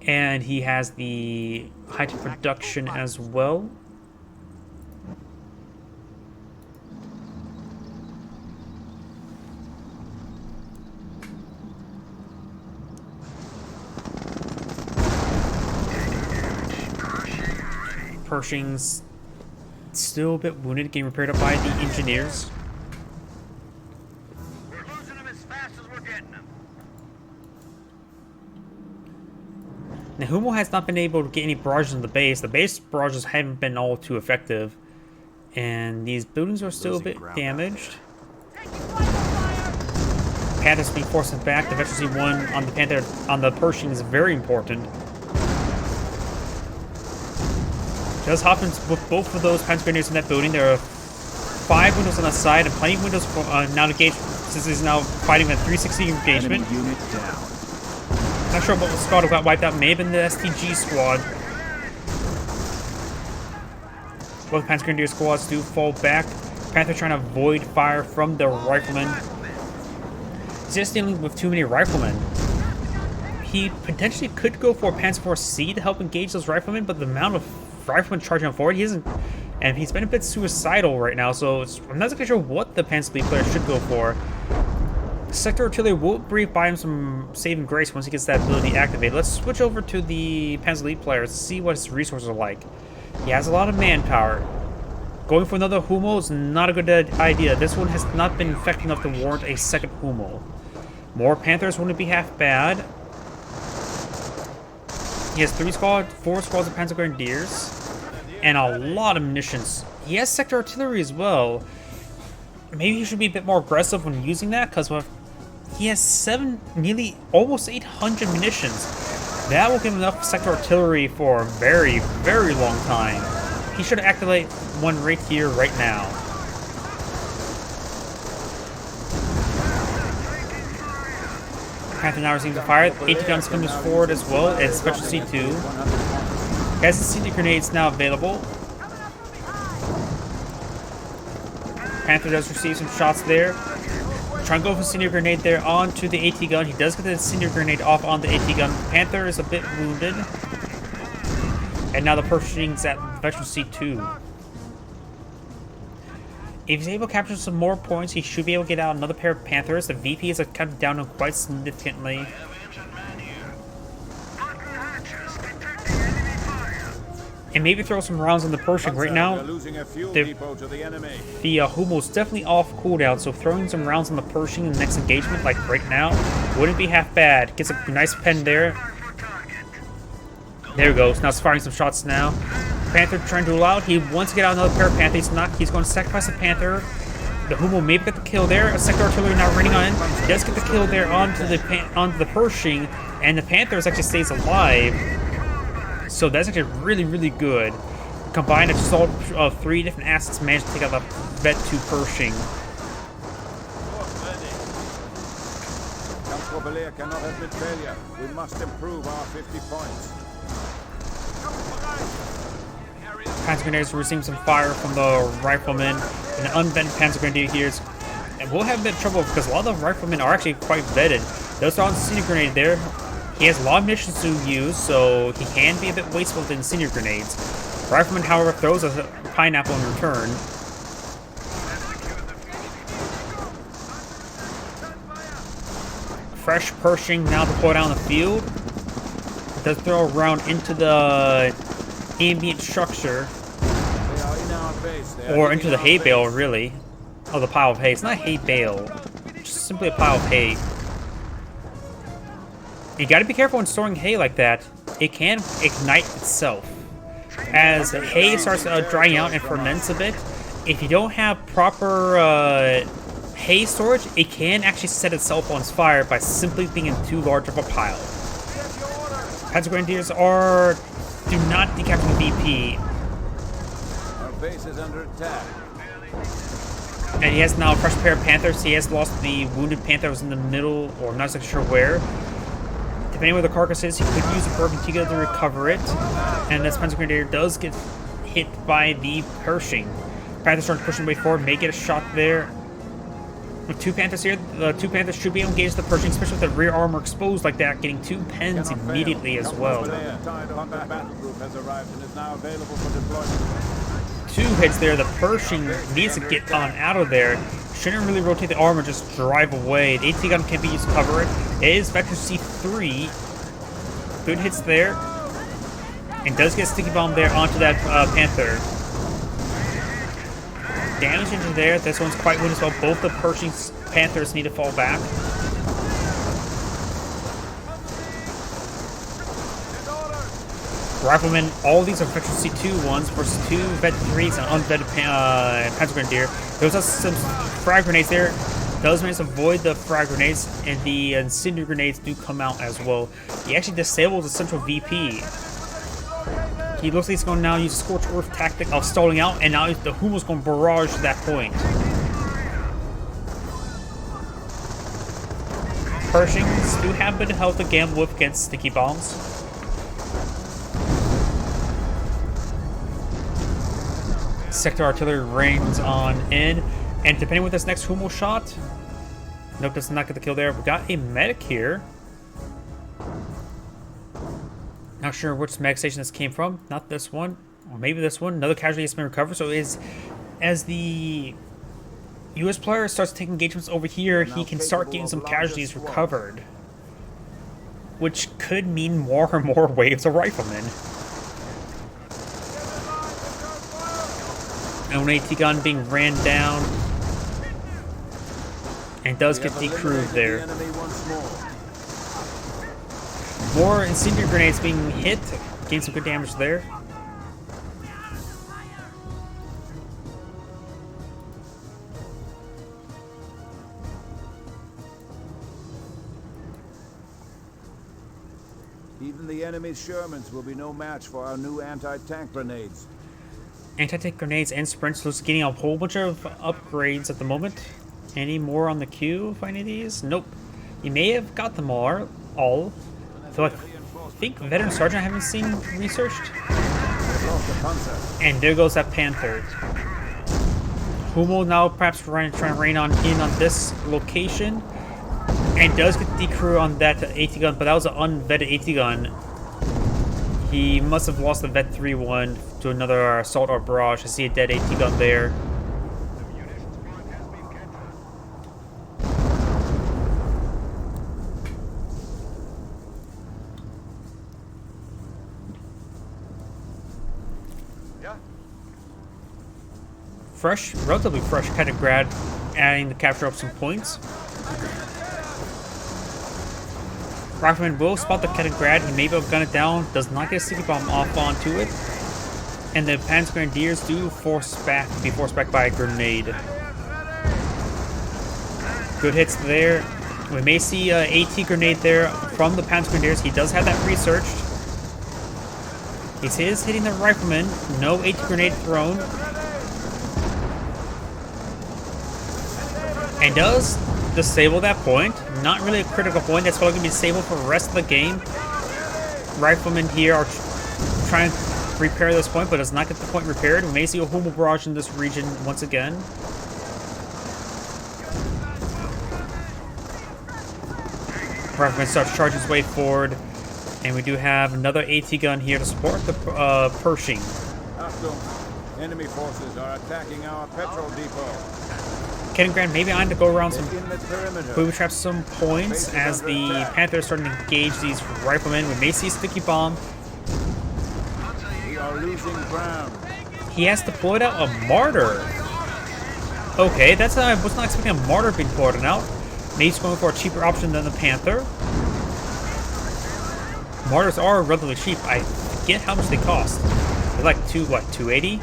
And he has the high-tech production as well. Pershing's still a bit wounded, getting repaired up by the engineers. We're losing them as fast as we're getting them. Now, Hummel has not been able to get any barrages in the base. The base barrages haven't been all too effective. And these buildings are still a bit damaged. Panther's being forced back. The veteran C1 on the Panther, on the Pershing, is very important. Just happens with both of those Panzer Grenadiers in that building. There are 5 windows on the side and plenty of windows for, now to gauge, since he's now fighting with 360 engagement. Enemy unit down. Not sure what squad got wiped out. May have been the STG squad. Both Panzer Grenadier squads do fall back. Panther trying to avoid fire from the riflemen. He's just dealing with too many riflemen. He potentially could go for Panzer Force C to help engage those riflemen, but the amount of riflemen charging on forward, he isn't, and he's been a bit suicidal right now, so I'm not exactly sure what the Panzer Lead player should go for. Sector Artillery will buy him some saving grace once he gets that ability activated. Let's switch over to the Panzer Lead player to see what his resources are like. He has a lot of manpower. Going for another Hummel is not a good idea. This one has not been effective enough to warrant a second Hummel. More Panthers wouldn't be half bad. He has 4 squads of Panzer Grenadiers, and a lot of munitions. He has sector artillery as well. Maybe he should be a bit more aggressive when using that, because he has nearly almost 800 munitions. That will give him enough sector artillery for a very, very long time. He should activate one right here, right now. Panther now receives a fire. 80 guns comes forward as well. It's Special C2. Has the Cinder Grenades now available. Panther does receive some shots there. Trying to go for Cinder Grenade there onto the AT gun. He does get the Cinder Grenade off on the AT gun. Panther is a bit wounded. And now the Pershing's at Veteran C2. If he's able to capture some more points, he should be able to get out another pair of Panthers. The VP is cut down on quite significantly. And maybe throw some rounds on the Pershing. Right now, the Hummel's definitely off cooldown, so throwing some rounds on the Pershing in the next engagement, like right now, wouldn't be half bad. Gets a nice pen there. There he goes. Now he's firing some shots now. Panther trying to do out. He wants to get out another pair of Panthers. He's going to sacrifice the Panther. The Hummel maybe get the kill there. A sector artillery now raining on him. He does get the kill there onto the Pershing, and the Panthers actually stays alive. So that's actually really, really good. Combined, it's just all 3 different assets managed to take out the Vet 2 Pershing. Cannot admit failure. We must improve our 50 points. Panzer Grenadiers receiving some fire from the riflemen. And the unbent Panzer Grenadier here is And we'll have a bit of trouble because a lot of the riflemen are actually quite vetted. Those are on incendiary grenade there. He has a lot of munitions to use, so he can be a bit wasteful with incendiary grenades. Rifleman, however, throws a pineapple in return. Fresh Pershing now deployed out on the field. Does throw a round into the ambient structure. Or into the hay bale, really. Oh, the pile of hay. It's not hay bale. Just simply a pile of hay. You gotta be careful when storing hay like that. It can ignite itself. As hay starts drying out and ferments a bit, if you don't have proper hay storage, it can actually set itself on fire by simply being in too large of a pile. Panzer Grenadiers do not decapture the VP. Our base is under attack. And he has now a fresh pair of Panthers. He has lost the wounded Panther that was in the middle, or I'm not exactly sure where. Depending where the carcass is, he could use a broken Tiga to recover it. And this Panzer Grenadier does get hit by the Pershing. Panther starts pushing way forward, may get a shot there. With two Panthers here, the two Panthers should be able to engage the Pershing, especially with the rear armor exposed like that, getting two pens immediately as well. Two hits there, the Pershing needs to get on out of there. Shouldn't really rotate the armor, just drive away. The AT gun can be used to cover it. It is Vector C3. Good hits there. And does get a sticky bomb there onto that Panther. Damage into there. This one's quite wounded as well. Both the Pershing Panthers need to fall back. Riflemen, all these are Vector C2 ones versus two Vet 3s and unvetted Panzer Grenadier. Those are some frag grenades there. Does manage to avoid the frag grenades, and the incendiary grenades do come out as well. He actually disables the central VP. He looks like he's going to now use a Scorched Earth tactic of stalling out, and now the Humo's going to barrage to that point. Pershings do have a bit of health to gamble with against sticky bombs. Sector artillery rains on in, and depending with this next Humo shot, nope, does not get the kill there. We got a medic here. Not sure which medic station this came from. Not this one, or maybe this one. Another casualty has been recovered. So as the U.S. player starts taking engagements over here, he can start getting some casualties recovered, which could mean more and more waves of riflemen. An AT gun being ran down, and does get decrewed there. More incendiary grenades being hit, getting some good damage there. Even the enemy's Shermans will be no match for our new anti-tank grenades. Anti-tank grenades and sprints, looks getting a whole bunch of upgrades at the moment. Any more on the queue for any of these? Nope. You may have got them all. So I think Veteran Sergeant I haven't seen researched. And there goes that Panther. Humo now perhaps trying to rain in on this location. And does get decrew on that AT gun, but that was an unvetted AT gun. He must have lost the Vet 3-1 to another assault or barrage. I see a dead AT gun there. Fresh, relatively fresh Kaliningrad, adding the capture of some points. Rifleman will spot the Kaliningrad. He may be able to gun it down. Does not get a sticky bomb off onto it. And the Panzer Grenadiers do be forced back by a grenade. Good hits there. We may see an AT grenade there from the Panzer Grenadiers. He does have that researched. He is hitting the Rifleman. No AT grenade thrown. And does disable that point. Not really a critical point. That's probably going to be disabled for the rest of the game. Riflemen here are trying to repair this point, but does not get the point repaired. We may see a Humo barrage in this region once again. Rifleman starts charging his way forward. And we do have another AT gun here to support the Pershing. Achtung. Enemy forces are attacking our petrol depot. Kenninggrad, maybe I need to go around some In the perimeter. booby traps some points as the Panther is starting to engage these riflemen. We may see a sticky bomb. We are losing ground. He has deployed out a Martyr. Okay, that's I was not expecting a Martyr being deployed out. Maybe he's going for a cheaper option than the Panther. Martyrs are relatively cheap. I forget how much they cost. They're like 280?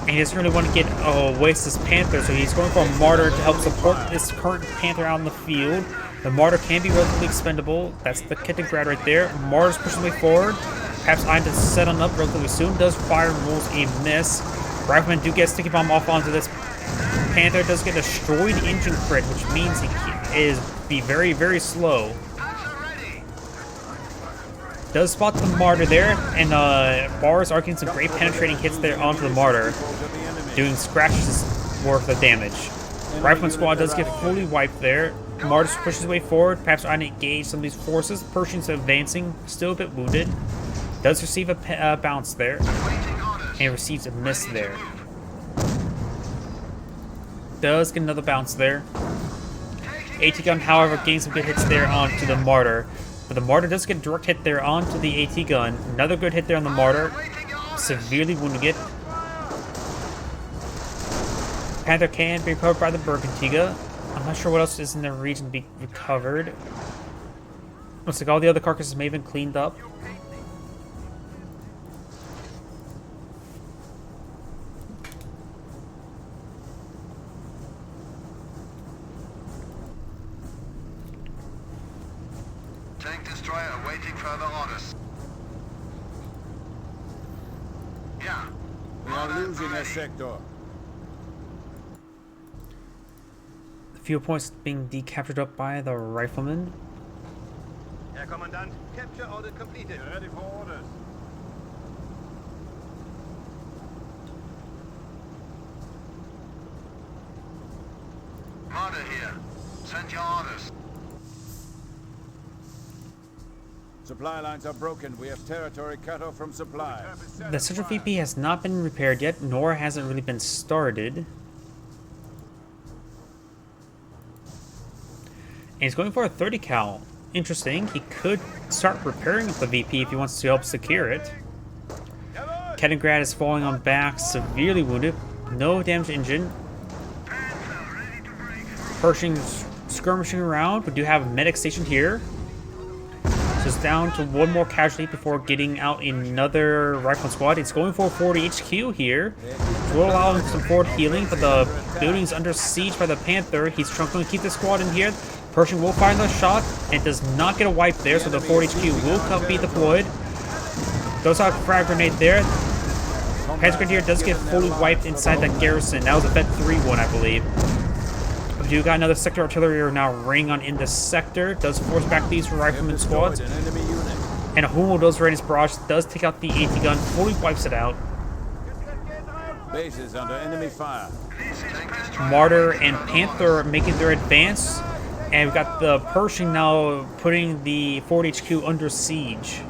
And he doesn't really want to waste this Panther, so he's going for a Martyr to help support this current Panther out in the field. The Martyr can be relatively expendable. That's the Kenninggrad right there. Martyr's pushing way forward. Perhaps I need to set on up relatively soon. Does fire and rolls a miss. Riflemen do get a sticky bomb off onto this Panther. Does get destroyed engine crit, which means he be very, very slow. Does spot the Martyr there, and bars are getting some great penetrating hits there onto the Martyr, doing scratches worth of damage. Rifleman squad does get fully wiped there. Martyr pushes his way forward. Perhaps trying to engage some of these forces. Pershing's advancing, still a bit wounded. Does receive a bounce there, and receives a miss there. Does get another bounce there. AT gun, however, gains some good hits there onto the Martyr. But the Martyr does get a direct hit there onto the AT gun. Another good hit there on the Martyr. Severely wounding it. Panther can be recovered by the Bergantiga. I'm not sure what else is in the region to be recovered. Looks like all the other carcasses may have been cleaned up. Tank destroyer awaiting further orders. Yeah. We are losing a sector. The fuel points being decaptured up by the riflemen. Herr Kommandant, capture order completed. Ready for orders. Marder here. Send your orders. Supply lines are broken. We have territory cut off from supply. The Central VP has not been repaired yet, nor has it really been started. And he's going for a 30 cal. Interesting. He could start repairing the VP if he wants to help secure it. Kenninggrad is falling on back, severely wounded. No damage to engine. Pershing's skirmishing around. We do have a medic stationed here. So it's down to one more casualty before getting out another rifle squad. It's going for 40 HQ here. So we'll allow him some forward healing, but the building's under siege by the Panther. He's trying to keep the squad in here. Pershing will fire the shot and does not get a wipe there, so the 40 HQ will be deployed. Throws out a frag grenade there. Panzer Grenadier does get fully wiped inside that garrison. That was a Vet 3-1, I believe. We do got another sector artillery now raining on in this sector. Does force back these rifleman squads. And a Hummel does raid his barrage. Does take out the AT gun. Fully wipes it out. Base is under enemy fire. Martyr and Panther making their advance. And we've got the Pershing now putting the Fort HQ under siege.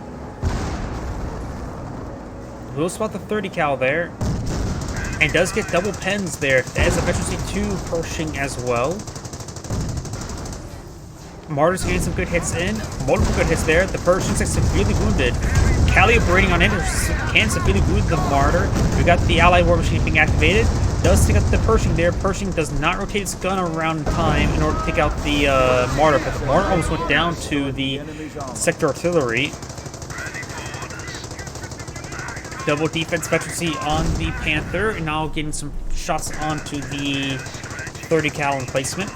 We'll spot the 30 cal there. And does get double pens there. That is efficiency 2 Pershing as well. Martyr's getting some good hits in. Multiple good hits there. The Pershing's like severely wounded. Calibrating on it can severely wound the Martyr. We got the Allied War Machine being activated. Does take out the Pershing there. Pershing does not rotate its gun around in time in order to take out the Martyr. But the Martyr almost went down to the sector artillery. Double defense efficiency on the Panther, and now getting some shots onto the 30 cal emplacement.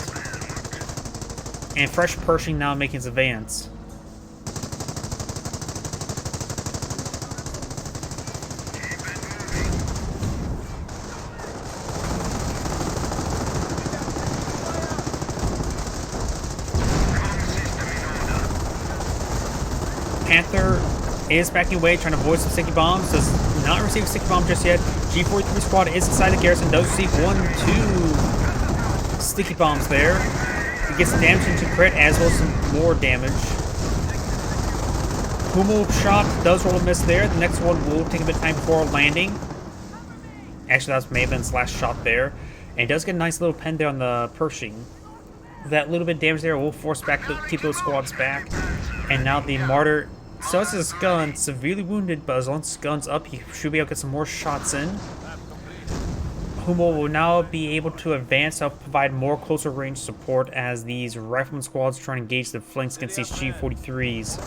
And fresh Pershing now making his advance. Panther is backing away, trying to avoid some sticky bombs. Does not receive a sticky bomb just yet. G43 squad is inside the garrison. Does receive 1, 2, sticky bombs there. He gets damage into crit as well as some more damage. Hummel shot does roll a miss there. The next one will take a bit of time before landing. Actually, that's Maven's last shot there. And he does get a nice little pen there on the Pershing. That little bit of damage there will force back keep those squads back. And now the Martyr still has his gun, severely wounded, but as long as his gun's up, he should be able to get some more shots in. Hummel will now be able to advance to provide more closer range support as these rifleman squads try to engage the flanks against these G43s.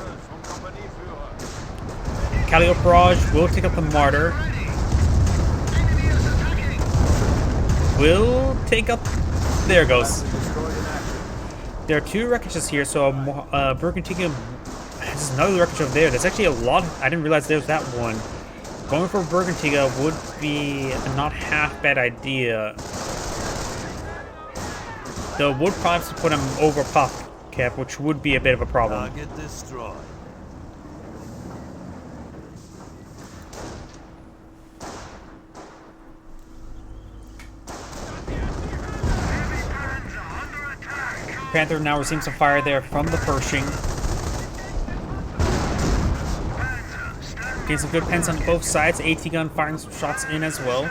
Calliope Barrage will take up the Martyr. Will take up... There it goes. There are two wreckages here, so Bergantiga has another wreckage over there. There's actually a lot. I didn't realize there was that one. Going for Bergantiga would be a not half bad idea. Though would probably have to put him over pop cap, which would be a bit of a problem. Target destroyed. Panther now receives some fire there from the Pershing. Getting some good pens on both sides. AT gun firing some shots in as well. We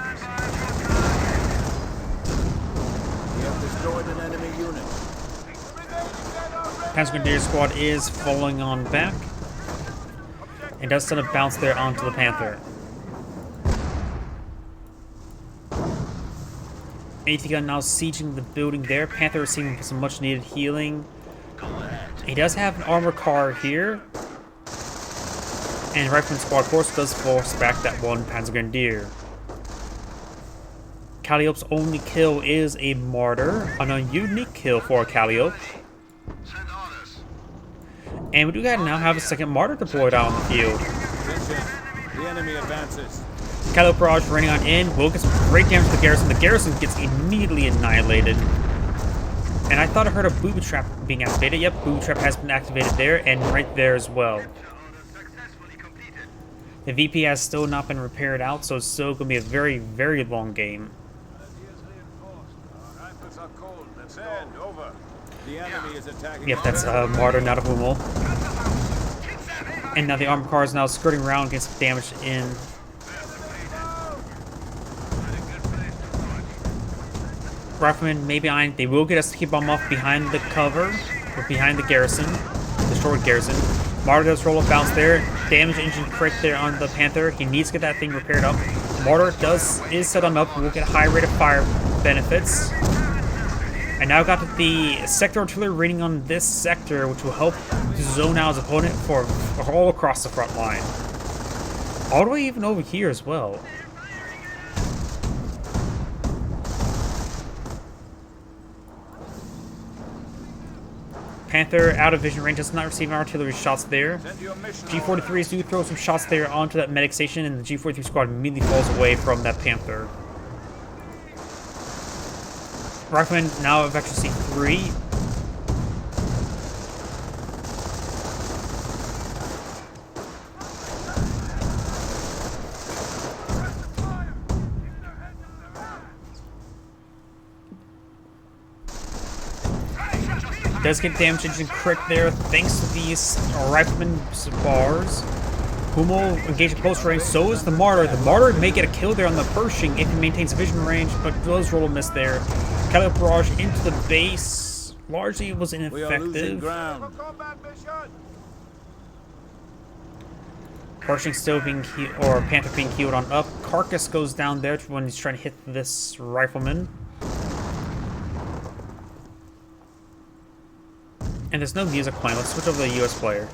have destroyed an enemy unit. Panzer Grenadier Squad is falling on back. It does send a bounce there onto the Panther. AT gun now sieging the building there. Panther receiving some much needed healing. He does have an armor car here. And Rifleman Squad, of course, does force back that one Panzer Grenadier. Calliope's only kill is a Martyr. An unique kill for Calliope. And we do now have a second Martyr deployed out on the field. The enemy advances. Calliope Barrage running on in. Will get some great damage to the garrison. The garrison gets immediately annihilated. And I thought I heard a booby trap being activated. Yep, booby trap has been activated there and right there as well. The VP has still not been repaired out, so it's still going to be a very, very long game. Yep, that's Martyr, not a Hummel. And now the armor car is now skirting around, getting some damage in. Riflemen may be behind. They will get us to keep them off behind the cover, or behind the garrison, destroyed garrison. Martyr does roll a bounce there. Damage engine crit there on the Panther. He needs to get that thing repaired up. Martyr is set on up. We'll get a high rate of fire benefits. And now got the sector artillery rating on this sector, which will help zone out his opponent for all across the front line. All the way even over here as well. Panther out of vision range, does not receive artillery shots there. G43s do throw some shots there onto that medic station, and the G43 squad immediately falls away from that Panther. Riflemen now have actually seen 3. Does get damage engine crit there thanks to these rifleman bars. Hummel engaged at close range, so is the Martyr. The Martyr may get a kill there on the Pershing if he maintains vision range, but does roll a miss there. Calliope Barrage into the base. Largely was ineffective. Pershing still being healed, or Panther being healed on up. Carcass goes down there when he's trying to hit this rifleman. And there's no music playing. Let's switch over to the US player.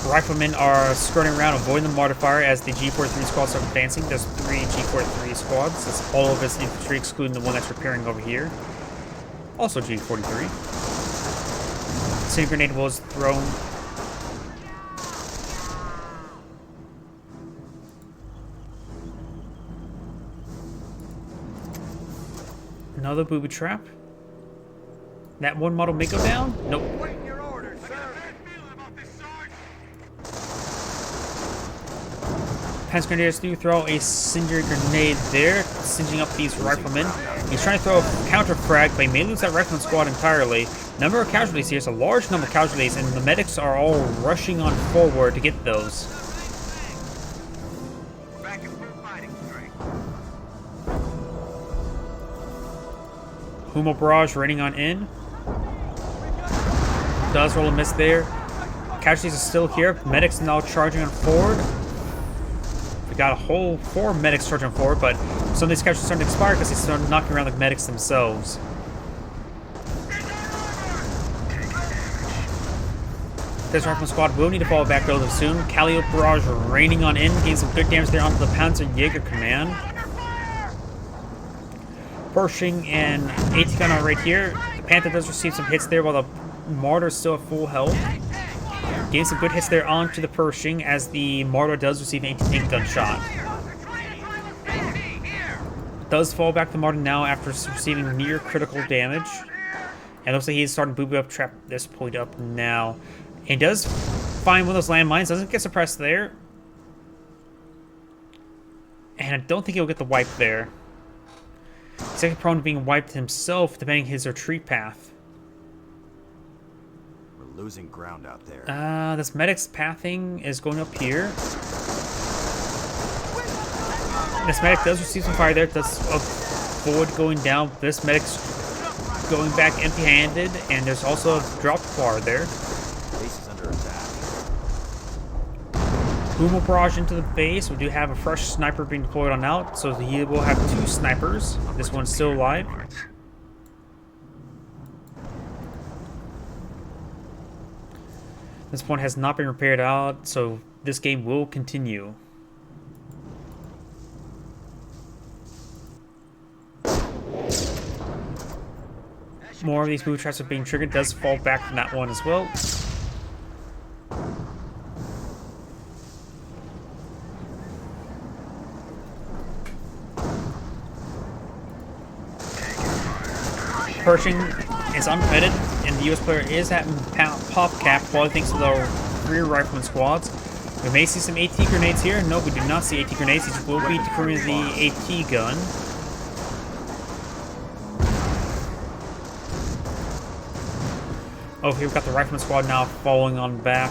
Riflemen are skirting around, avoiding the mortar fire as the G43 squads are advancing. There's 3 G43 squads. That's all of his infantry, excluding the one that's repairing over here. Also G43. City grenade was thrown. Another booby trap. That one model may go down? Nope. Waiting your orders, sir. Panzer Grenadiers do throw a Cinder Grenade there, singeing up these riflemen. He's trying to throw a counter frag, but he may lose that rifleman squad entirely. Number of casualties here is a large number of casualties, and the medics are all rushing on forward to get those. Back in full fighting strength. Humo Barrage raining on in. Does roll a miss there. Casualties are still here. Medics now charging on forward. We got a whole 4 medics charging forward, but some of these casualties are starting to expire because they start knocking around the medics themselves. This rifleman squad will need to fall back relatively soon. Callio Barrage raining on in, getting some good damage there onto the Panzer Jaeger command. Pershing and AT gun are right here. The Panther does receive some hits there while the Martyr is still at full health. Getting some good hits there onto the Pershing as the Martyr does receive an anti-tank gunshot. Does fall back to Martyr now after receiving near critical damage. And looks like he's starting to booby up trap this point up now. And does find one of those landmines, doesn't get suppressed there. And I don't think he'll get the wipe there. He's actually prone to being wiped himself, depending his retreat path. We're losing ground out there. This medic's pathing is going up here. This medic does receive some fire there, does avoid going down. This medic's going back empty-handed, and there's also a drop bar there. Base is under attack. Humo Barrage into the base. We do have a fresh sniper being deployed on out, so he will have 2 snipers. This one's still alive. This one has not been repaired out, so this game will continue. More of these booby traps are being triggered. Does fall back from that one as well. Pershing is uncommitted, and the US player is at pop cap while thanks to the rear rifleman squads. We may see some AT grenades here. No, we do not see AT grenades. These will be deterring the AT gun. Oh, here we've got the rifleman squad now following on back.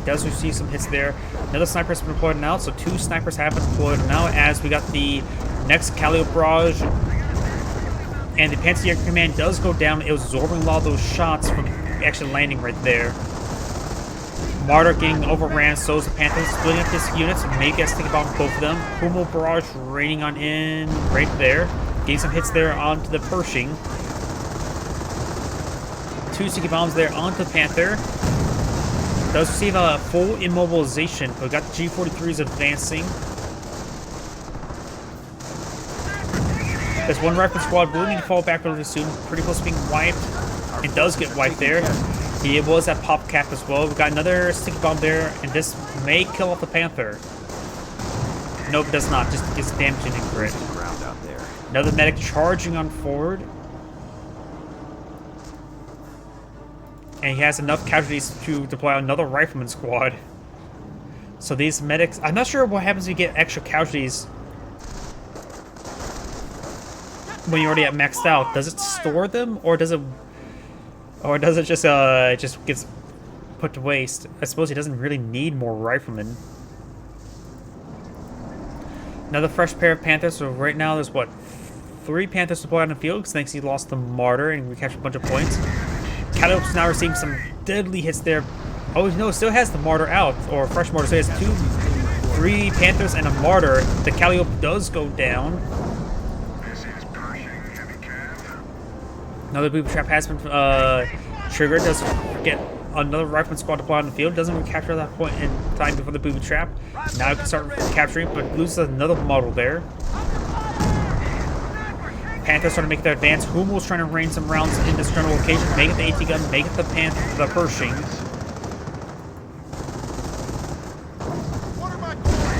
Does receive some hits there. Another sniper has been deployed now, so 2 snipers have been deployed now as we got the next Callio Barrage. And the Panzer Jaeger command does go down. It was absorbing a lot of those shots from actually landing right there. Martyr getting overran, so is the Panther. Splitting up his units and may get a sticky bomb both of them. Humo Barrage raining on in right there. Getting some hits there onto the Pershing. 2 sticky bombs there onto the Panther. Does receive a full immobilization, but we got the G43s advancing. This one rifleman squad will need to fall back relatively soon. Pretty close to being wiped. It does get wiped there. He was at pop cap as well. We got another sticky bomb there, and this may kill off the Panther. Nope, does not. Just gets damage and crit. Ground out there. Another medic charging on forward. And he has enough casualties to deploy another rifleman squad. So these medics... I'm not sure what happens if you get extra casualties when you already have maxed out. Does it store them, or does it... Or does it just gets put to waste? I suppose he doesn't really need more riflemen. Another fresh pair of Panthers. So right now there's, what, 3 Panthers deployed on the field, because thanks he lost the Martyr and we captured a bunch of points. Calliope's now receiving some deadly hits there. Oh no, still has the Martyr out, or fresh Martyr. So he has 3 Panthers and a Martyr. The Calliope does go down. Another booby trap has been triggered. Does get another rifleman squad deployed on the field. Doesn't recapture at that point in time before the booby trap. Now he can start capturing, but loses another model there. Panthers starting to make their advance. Humo's trying to rain some rounds in this general location. Make it the AT gun, make it the Pershing.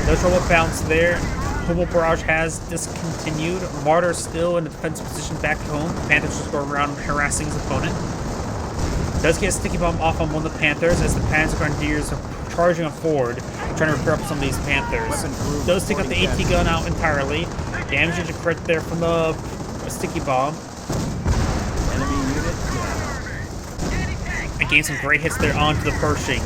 Does roll a bounce there. Humo Barrage has discontinued. Martyr still in a defensive position back at home. Panthers just go around harassing his opponent. Does get a sticky bomb off on one of the Panthers as the Panzer Grenadiers are charging forward, trying to repair up some of these Panthers. Does take out the AT gun out entirely. Damage to crit there from the sticky bomb. Enemy unit down. And gain some great hits there onto the Pershing.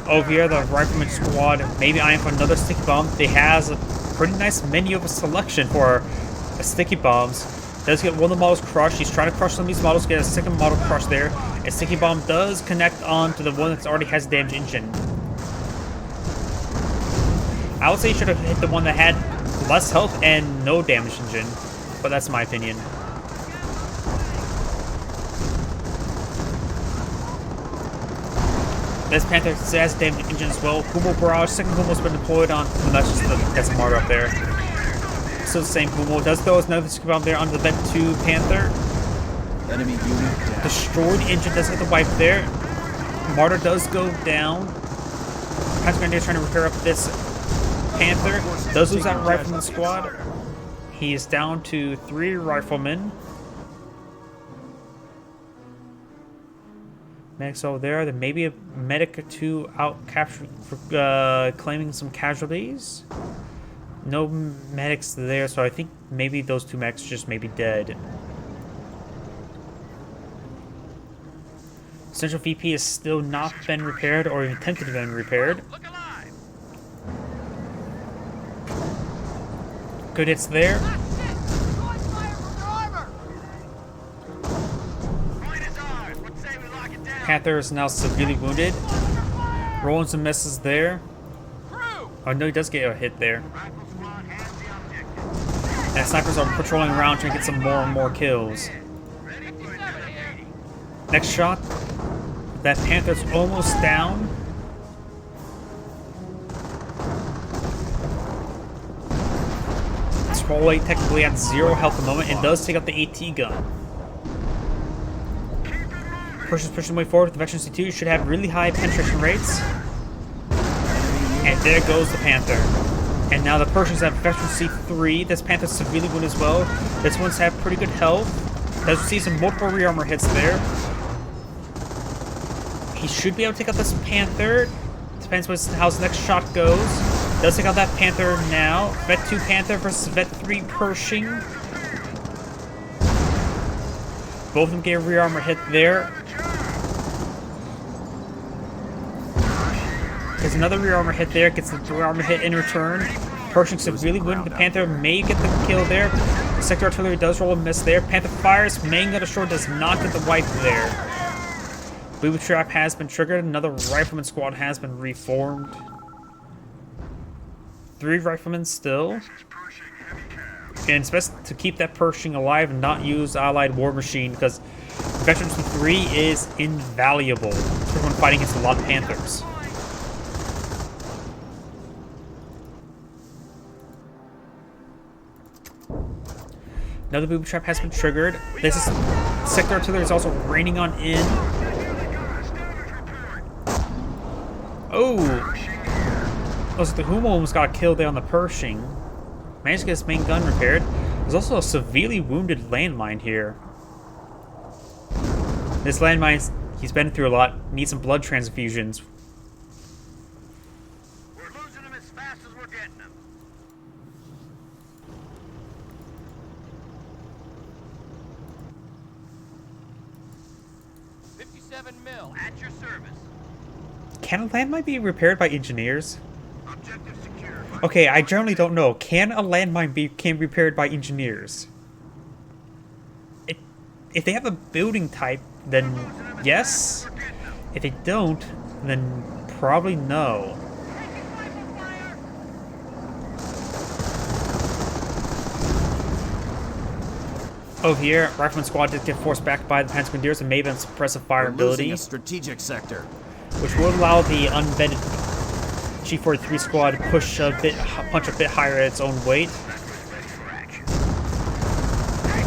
Over here, the Rifleman squad maybe eyeing for another sticky bomb. They has a pretty nice menu of a selection for sticky bombs. Does get one of the models crushed. He's trying to crush some of these models, get a second model crushed there. A sticky bomb does connect on to the one that already has a damaged engine. I would say he should have hit the one that had less health and no damaged engine, but that's my opinion. This Panther has a damaged engine as well. Hummel barrage, second Hummel's been deployed on. Well, that's a martyr up there. Still the same Hummel. Does throw another sticky bomb there onto the Vet 2 Panther. Enemy unit down. Destroyed engine does get the wipe there. Martyr does go down. Panzer Grenadier trying to repair up this Panther. Does lose that Rifleman squad. He is down to 3 Riflemen. Medics over there. There may be a medic or 2 out capturing for claiming some casualties. No medics there, so I think maybe those 2 medics just may be dead. Central VP has still not been repaired or even attempted to be repaired. Look alive. Good hits there. Point is ours. What say we lock it down? Panther is now severely wounded. Rolling some misses there. Crew. Oh no, he does get a hit there. Rifle squad has the objective. And snipers are patrolling around trying to get some more and more kills. Ready for another. Next shot. That Panther's almost down. Trolley technically at 0 health at the moment and does take out the AT gun. Pershing's pushing the way forward with the Veteran C2. Should have really high penetration rates. And there goes the Panther. And now the Pershing's at Veteran C3. This Panther's severely wounded as well. This one's had pretty good health. Does receive some multiple rear armor hits there. He should be able to take out this Panther. Depends how his next shot goes. Does take out that Panther now. Vet 2 Panther versus Vet 3 Pershing. Both of them get a rear armor hit there. There's another rear armor hit there. Gets the rear armor hit in return. Pershing severely wounded. The Panther may get the kill there. The sector artillery does roll a miss there. Panther fires. Main gun ashore does not get the wipe there. Booby trap has been triggered. Another Rifleman squad has been reformed. 3 Riflemen still. And it's best to keep that Pershing alive and not use Allied War Machine because Veteran 3 is invaluable for when fighting against a lot of Panthers. Another booby trap has been triggered. This is sector artillery is also raining on in. Oh! Looks like the Hummel almost got killed there on the Pershing. Managed to get his main gun repaired. There's also a severely wounded landmine here. This landmine, he's been through a lot. Needs some blood transfusions. We're losing them as fast as we're getting them. .57 mil at your service. Can a landmine be repaired by engineers? Objective secure. Okay, I generally don't know. Can a landmine be repaired by engineers? If they have a building type, then yes. If they don't, then probably no. Over here, Rifleman squad did get forced back by the Panzer Grenadiers and may have suppressive fire We're ability, losing a strategic sector. which would allow the unvetted G43 squad to punch a bit higher at its own weight.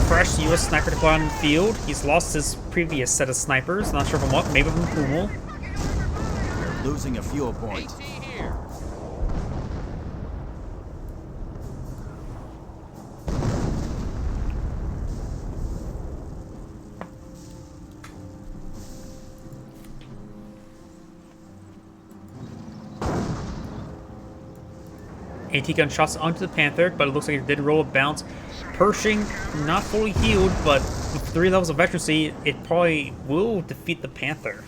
Fresh U.S. sniper deployed on the field. He's lost his previous set of snipers. Not sure from what. Maybe from Hummel. We're losing a fuel point. AT gun shots onto the Panther, but it looks like it did roll a bounce. Pershing, not fully healed, but with 3 levels of veterancy, it probably will defeat the Panther.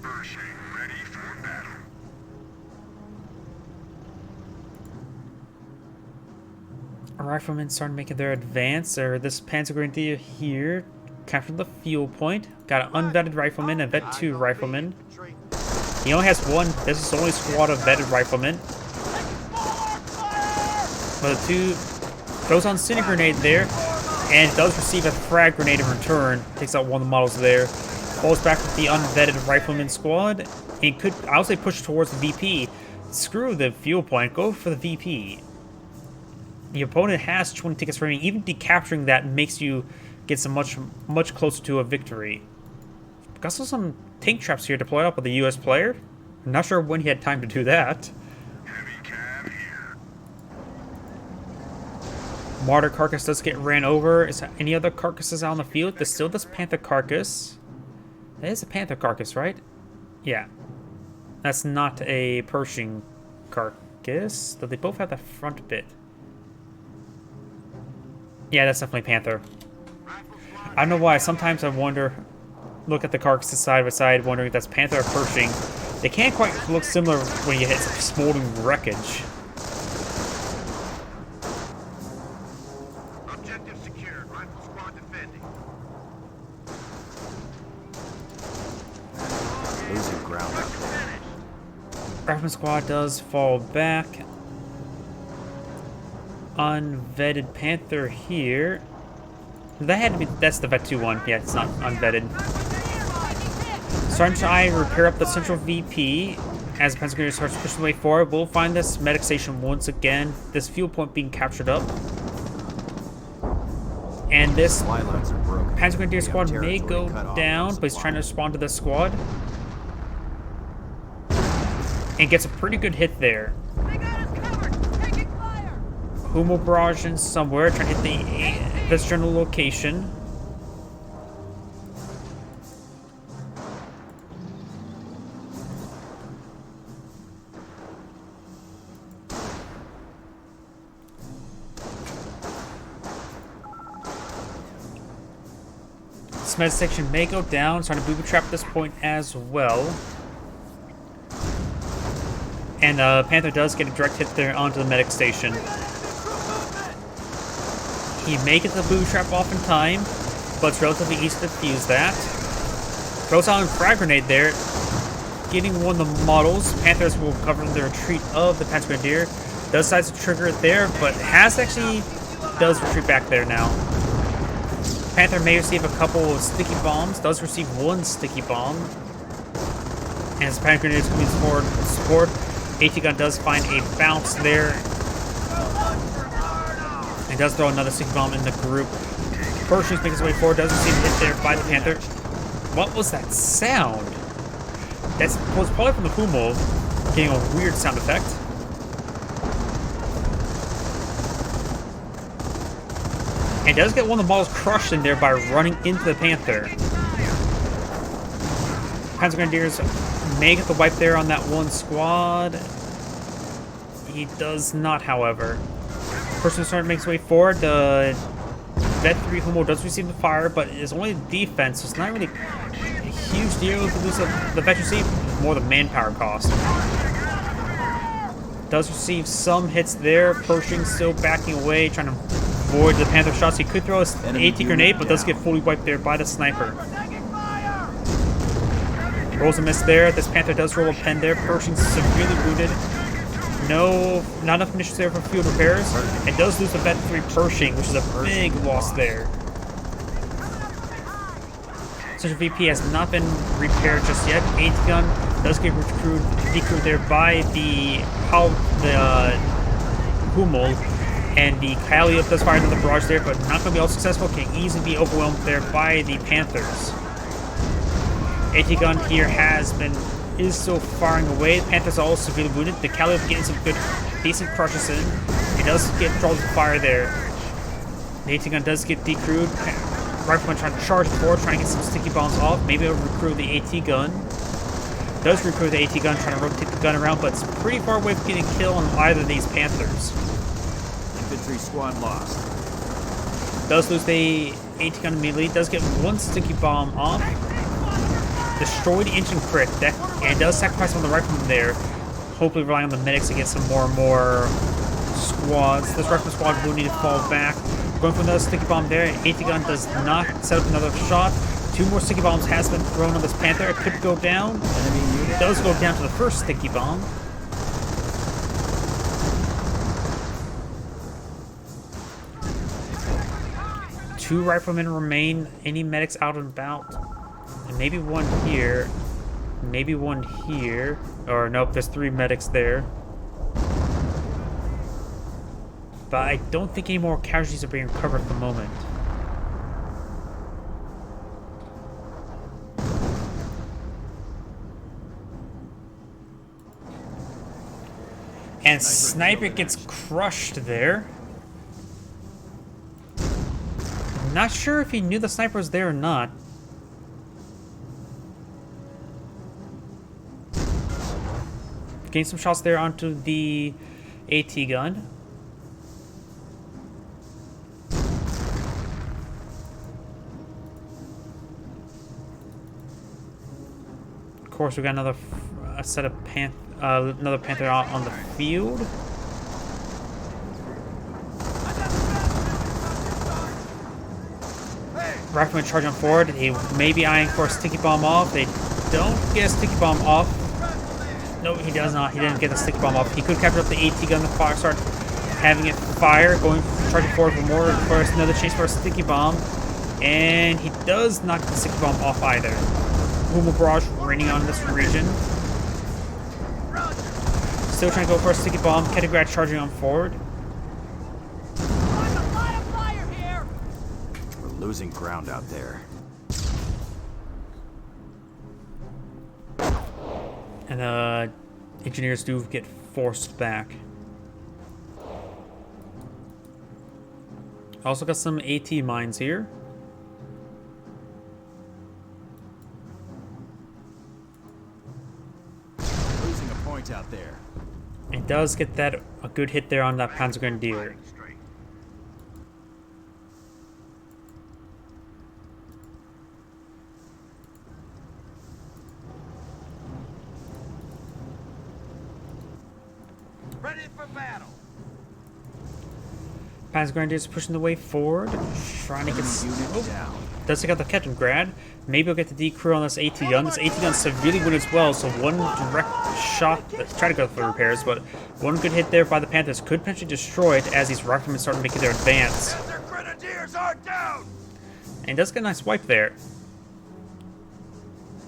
Pershing ready for battle. Riflemen started making their advance, or this Panzer Grenadier here captured the fuel point. Got an unvetted rifleman, a vet 2 rifleman. He only has 1. This is the only squad of vetted riflemen. But the 2 throws on Cine Grenade there, and does receive a frag grenade in return. Takes out one of the models there. Falls back with the unvetted rifleman squad. And could, I would say, push towards the VP. Screw the fuel point, go for the VP. The opponent has 20 tickets remaining. Even decapturing that makes you get some much closer to a victory. Got some tank traps here deployed up with the US player. I'm not sure when he had time to do that. Heavy cab here. Martyr carcass does get ran over. Is there any other carcasses out on the field? There's still this Panther carcass. That is a Panther carcass, right? Yeah. That's not a Pershing carcass, though they both have the front bit. Yeah, that's definitely Panther. I don't know why. Sometimes I wonder, look at the carcasses side by side, wondering if that's Panther or Pershing. They can't quite look similar when you hit some smoldering wreckage. Objective secured. Rifle squad defending. Losing ground out there. Finished. Rifleman squad does fall back. Unvetted Panther here. That had to be, that's the vet 2-1. Yeah, it's not unvetted. Starting to try and repair up the central VP as the Panzer Grenadier starts pushing the way forward. We'll find this medic station once again. This fuel point being captured up. And this Supply lines are broken. Panzer Grenadier We have squad may territory go cut off down, on but he's trying to supply. respond to this squad. And gets a pretty good hit there. They got us covered! Taking fire! Humo barrage in somewhere, trying to hit this general location. This med section may go down, trying to booby trap this point as well. And Panther does get a direct hit there onto the medic station. He may get the booby trap off in time, but it's relatively easy to defuse that. Throws out a frag grenade there, getting one of the models. Panthers will cover the retreat of the Panzer Grenadier. Does decide to trigger it there, but does retreat back there now. Panther may receive a couple of sticky bombs, does receive 1 sticky bomb. And as Panzer Grenadier is coming forward to support, AT gun does find a bounce there. And does throw another sticky bomb in the group. Pershing's making his way forward, does receive a hit there by the Panther. What was that sound? That was probably from the Humo, getting a weird sound effect. And does get one of the models crushed in there by running into the Panther. Panzer Grenadiers may get the wipe there on that one squad. He does not, however. Person starting to make his way forward. The Vet 3 Humo does receive the fire, but it's only defense, so it's not really a huge deal if you lose the vet receive. It's more the manpower cost. Does receive some hits there. Pershing still backing away, trying to avoid the Panther shots. He could throw an AT grenade, but does get fully wiped there by the sniper. Rolls a miss there. This Panther does roll a pen there. Pershing's severely wounded. No, not enough munitions there for field repairs. And does lose the Vet 3 Pershing, which is a big loss there. Such a VP has not been repaired just yet. 8th gun does get decrewed there by the Hummel. And the Calliope does fire into the barrage there, but not going to be all successful. Can easily be overwhelmed there by the Panthers. AT gun here is still firing away. The Panthers are all severely wounded. The Calliope getting some good, decent crushes in. It does get draws of fire there. The AT gun does get decrewed. Rifleman trying to charge forward, trying to get some sticky bombs off. Maybe it'll recruit the AT gun. Does recruit the AT gun, trying to rotate the gun around, but it's pretty far away from getting a kill on either of these Panthers. Infantry squad lost. Does lose the AT gun immediately. Does get one sticky bomb off. Destroy the engine crit, and does sacrifice on the rifleman there. Hopefully relying on the medics to get some more and more squads. This rifleman squad will need to fall back. Going for another sticky bomb there. AT gun does not set up another shot. 2 more sticky bombs has been thrown on this Panther. It could go down. It does go down to the first sticky bomb. Two riflemen remain. Any medics out and about? And maybe one here. Maybe one here. Or nope, there's 3 medics there. But I don't think any more casualties are being recovered at the moment. And Sniper gets crushed there. Not sure if he knew the sniper was there or not. Getting some shots there onto the AT gun. Of course, we got another set of another Panther out on the field. Rifleman charging forward. He may be eyeing for a sticky bomb off. They don't get a sticky bomb off. No, he does not. He didn't get the sticky bomb off. He could capture up the AT gun. The fire start having it fire, charging forward for more. First, another chase for a sticky bomb, and he does not get the sticky bomb off either. Humo barrage raining on this region. Still trying to go for a sticky bomb. Ketograd charging on forward. We're losing ground out there. And engineers do get forced back. Also got some AT mines here. Losing a point out there. It does get that a good hit there on that Panzer Grenadier. Ready for battle. Panzer Grenadiers pushing the way forward, trying to get. Unit down. Does take out the Captain Grad. Maybe we'll get the decrew on this AT gun. This AT gun's severely wounded as well, so one direct shot. Try to go for repairs, but one good hit there by the Panthers could potentially destroy it as these riflemen start making their advance. Panzer Grenadiers are down. And does get a nice wipe there.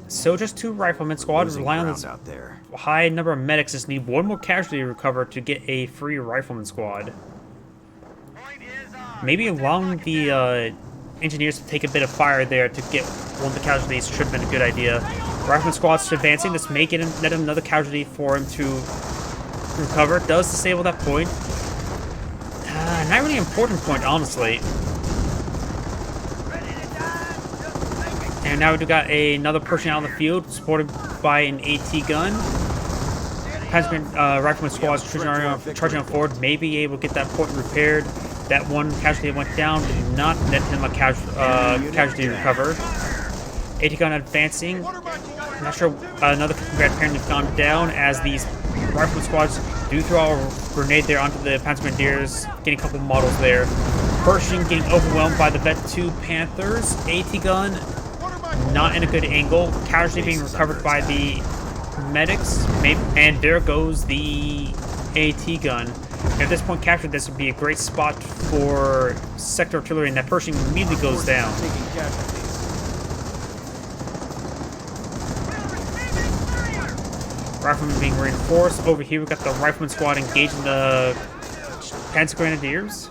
So just 2 riflemen squad Losing rely on ground this out there. high number of medics. Just need one more casualty to recover to get a free rifleman squad. Point is on. Maybe allowing the engineers to take a bit of fire there to get one of the casualties should have been a good idea. Rifleman squad's advancing. This may get net him another casualty for him to recover. Does disable that point. Not really an important point, honestly. And now we've got another person out on the field, supported by an AT gun. Rifleman squad's charging on forward, may be able to get that point repaired. That one casualty went down, did not net him a casualty recover. AT gun advancing. Not sure another Grad apparently gone down as these rifleman squads do throw a grenade there onto the Panzer Grenadiers, getting a couple models there. Pershing getting overwhelmed by the Vet 2 Panthers. AT gun not in a good angle. Casualty being recovered by the medics. And there goes the AT gun. At this point captured, this would be a great spot for sector artillery, and that Pershing immediately goes down. Taking casualties. Riflemen being reinforced. Over here, we've got the rifleman squad engaging the Panzer Grenadiers.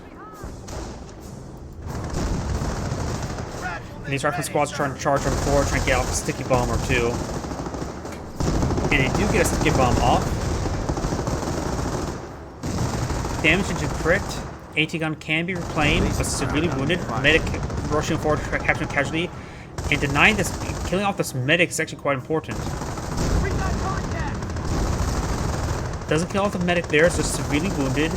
And these rifleman squads trying to charge on forward, trying to get off a sticky bomb or 2. And they do get a sticky bomb off. Damage into crit. AT gun can be reclaimed, but severely wounded. Medic rushing forward to capture casualty. And denying this, killing off this medic is actually quite important. Doesn't kill off the medic there, so severely wounded.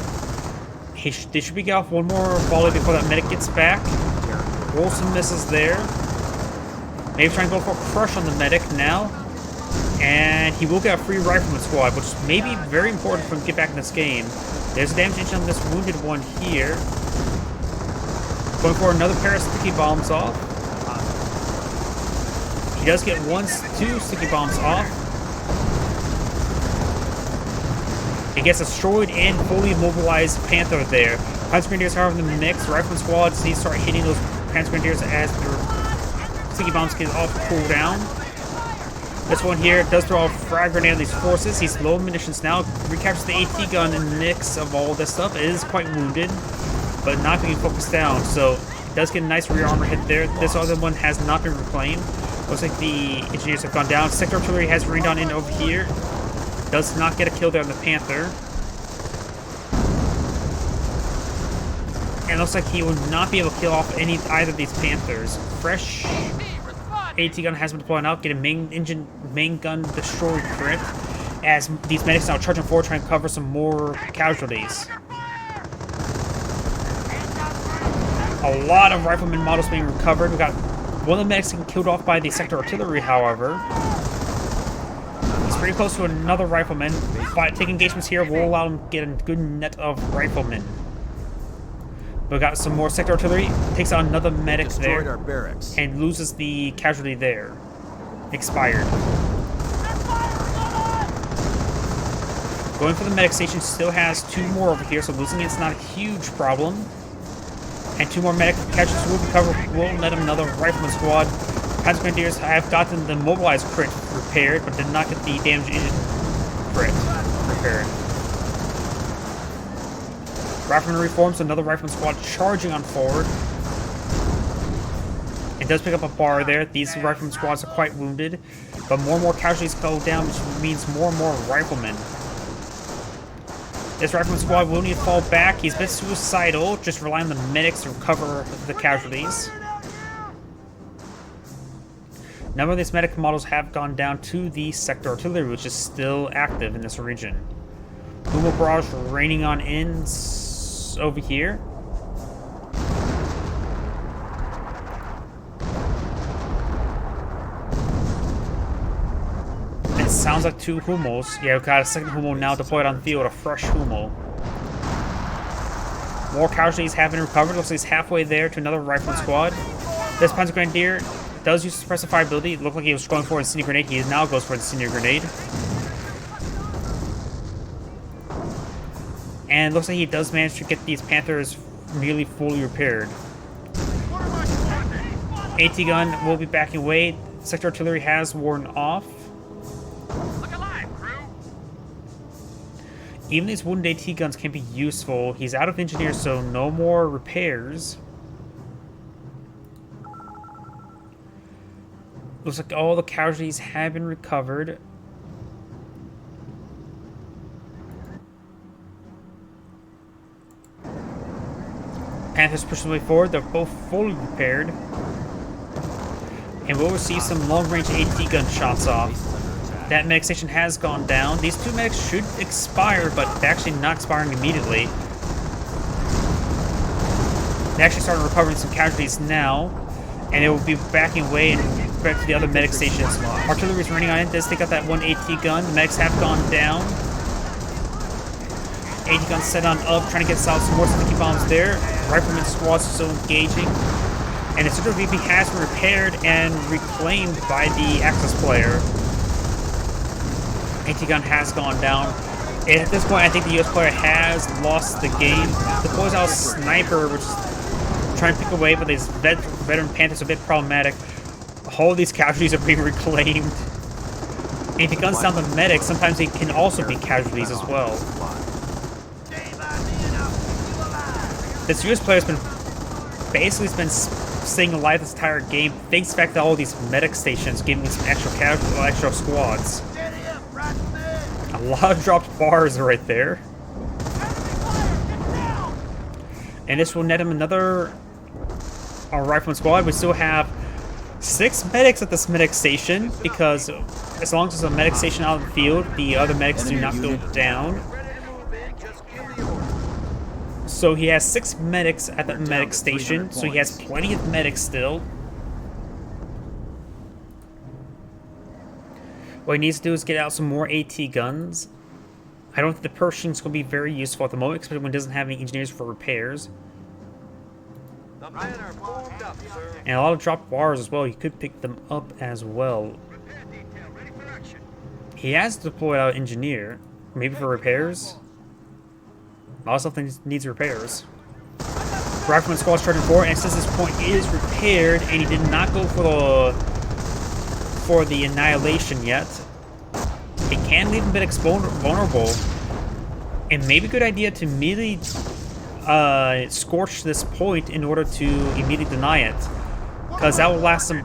They should be getting off one more volley before that medic gets back. Roll some misses there. Maybe try and go for a crush on the medic now. And he will get a free rifleman squad, which may be very important for him to get back in this game. There's a damage engine on this wounded one here. Going for another pair of sticky bombs off. He does get two sticky bombs off. He gets destroyed and fully immobilized Panther there. Panzer Grenadiers, however, in the mix. Rifleman squads need to start hitting those Panzer Grenadiers as their sticky bombs get off cooldown. This one here does throw a frag grenade on these forces. He's low on munitions now. Recaptures the AT gun in the mix of all this stuff. It is quite wounded, but not being focused down. So it does get a nice rear armor hit there. This other one has not been reclaimed. Looks like the engineers have gone down. Sector artillery has rained on in over here. Does not get a kill there on the Panther. And looks like he will not be able to kill off either of these Panthers. Fresh AT gun has been deployed out, get a main gun destroy crit, as these medics now charging forward, trying to cover some more casualties. A lot of rifleman models being recovered. We got one of the medics getting killed off by the sector artillery, however. He's pretty close to another rifleman. Taking engagements here will allow him to get a good net of riflemen. We got some more sector artillery. Takes out another medic there. Our barracks. And loses the casualty there. Expired. Going for the medic station, still has two more over here, so losing it's not a huge problem. And two more medic casualties will be covered. Will let him another rifleman squad. Panzer Grenadiers have gotten the mobilized crit repaired, but did not get the damage engine crit repaired. Rifleman reforms, another rifleman squad charging on forward. It does pick up a bar there. These rifleman squads are quite wounded, but more and more casualties go down, which means more and more riflemen. This rifleman squad will need to fall back. He's a bit suicidal, just relying on the medics to recover the casualties. A number of these medic models have gone down to the sector artillery, which is still active in this region. Humo barrage raining on in over here. It sounds like two Humos. Yeah, we've got a second Humo now deployed on the field, a fresh Humo. More casualties have been recovered. Looks like he's halfway there to another rifleman squad. This Panzer Grenadier does use suppressive fire ability. It looked like he was going for a incendiary grenade. He now goes for the incendiary grenade. And it looks like he does manage to get these Panthers nearly fully repaired. AT gun will be backing away. Sector artillery has worn off. Look alive, crew. Even these wounded AT guns can be useful. He's out of engineers, so no more repairs. Looks like all the casualties have been recovered. Panthers pushing the way forward. They're both fully repaired. And we'll receive some long-range AT gun shots off. That medic station has gone down. These two medics should expire, but they're actually not expiring immediately. They actually started recovering some casualties now. And it will be backing away and back to the other medic stations. Artillery is running on it. Does take out that one AT gun. The medics have gone down. AT gun set on up, trying to get out some more sticky bombs there. Rifleman squads still engaging. And the Sector VP has been repaired and reclaimed by the Axis player. AT gun has gone down. And at this point, I think the US player has lost the game. Deploys out a sniper, which is trying to pick away, but these veteran Panthers are a bit problematic. All these casualties are being reclaimed. And if he guns down the medics, sometimes they can also be casualties as well. This US player's been basically staying alive this entire game, thanks to the fact that all these medic stations giving me some extra squads. A lot of dropped bars right there. And this will net him another rifleman squad. We still have 6 medics at this medic station because as long as there's a medic station out in the field, the other medics do not go down. Ready to move in, just give the order. So he has 6 medics at the We're down medic to station, 300 so he has points. plenty of medics still. What he needs to do is get out some more AT guns. I don't think the Pershing's going to be very useful at the moment, especially when it doesn't have any engineers for repairs. The men are formed up, sir. And a lot of dropped wires as well. He could pick them up as well. Repair detail, ready for action. He has deployed out an engineer, maybe for repairs. Also, something needs repairs. Rifleman squad starting forward, and since this point is repaired, and he did not go for the annihilation yet, it can leave him a bit vulnerable. It may be a good idea to immediately scorch this point in order to immediately deny it, because that will last some.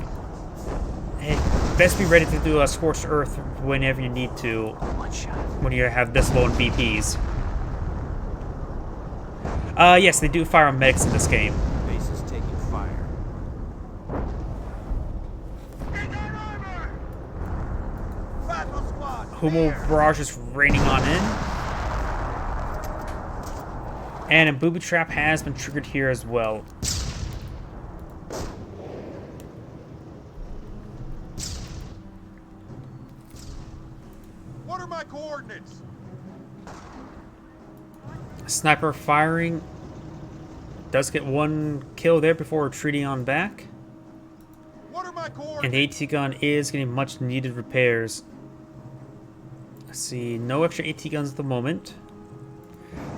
Best be ready to do a scorched earth whenever you need to, when you have this low in BPs. Yes, they do fire on medics in this game. Base is taking fire. Battle squad. Humo barrage is raining on in. And a booby trap has been triggered here as well. What are my coordinates? Sniper firing. Does get 1 kill there before retreating on back. What are my coordinates? And the AT gun is getting much needed repairs. Let's see, no extra AT guns at the moment.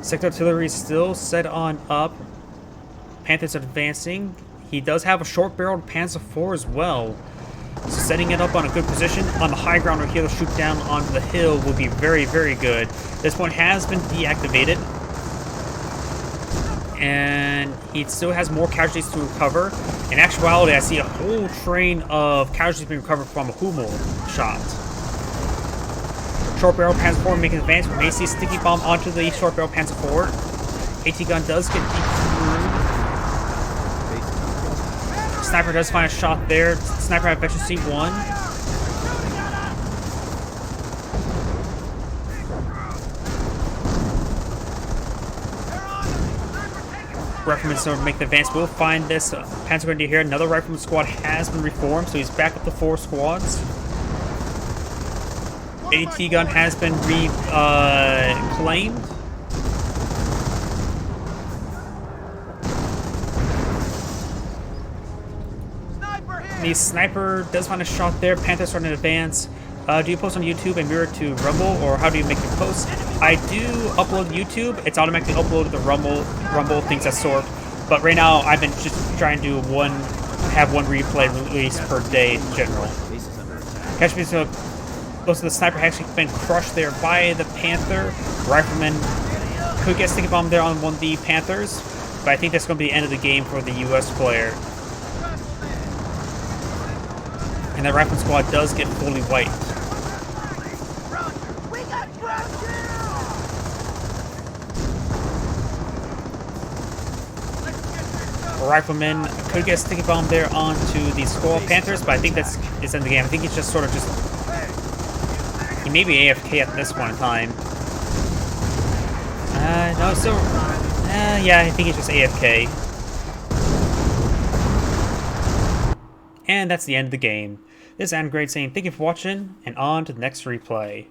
Sector artillery is still set on up. Panthers are advancing. He does have a short-barreled Panzer IV as well. So setting it up on a good position on the high ground where he'll shoot down onto the hill will be very, very good. This one has been deactivated. And he still has more casualties to recover. In actuality, I see a whole train of casualties being recovered from a Hummel shot. Short barrel Panzer IV making advance. We may see a sticky bomb onto the short barrel Panzer IV. AT gun does get deep through. Sniper does find a shot there. Sniper at Veteran C1. Riflemen sort of make the advance. We'll find this Panzer Grenadier here. Another Rifleman squad has been reformed, so he's back up to 4 squads. AT gun has been reclaimed. The sniper does find a shot there. Panther starting to advance. Do you post on YouTube and mirror to Rumble, or how do you make your posts? I do upload to YouTube. It's automatically uploaded to Rumble, things that sort. But right now, I've been just trying to have one replay release per day in general. Base is under attack. Catch me so most of the sniper has actually been crushed there by the Panther. Rifleman could get sticky bomb there on one of the Panthers, but I think that's going to be the end of the game for the US player. And that Rifleman squad does get fully wiped. We got DrexN! Rifleman could get a sticky bomb there onto the Skull Panthers, but I think it's in the game. I think he's just sort of just... He may be AFK at this point in time. No, so... yeah, I think he's just AFK. And that's the end of the game. This is Grade saying thank you for watching, and on to the next replay.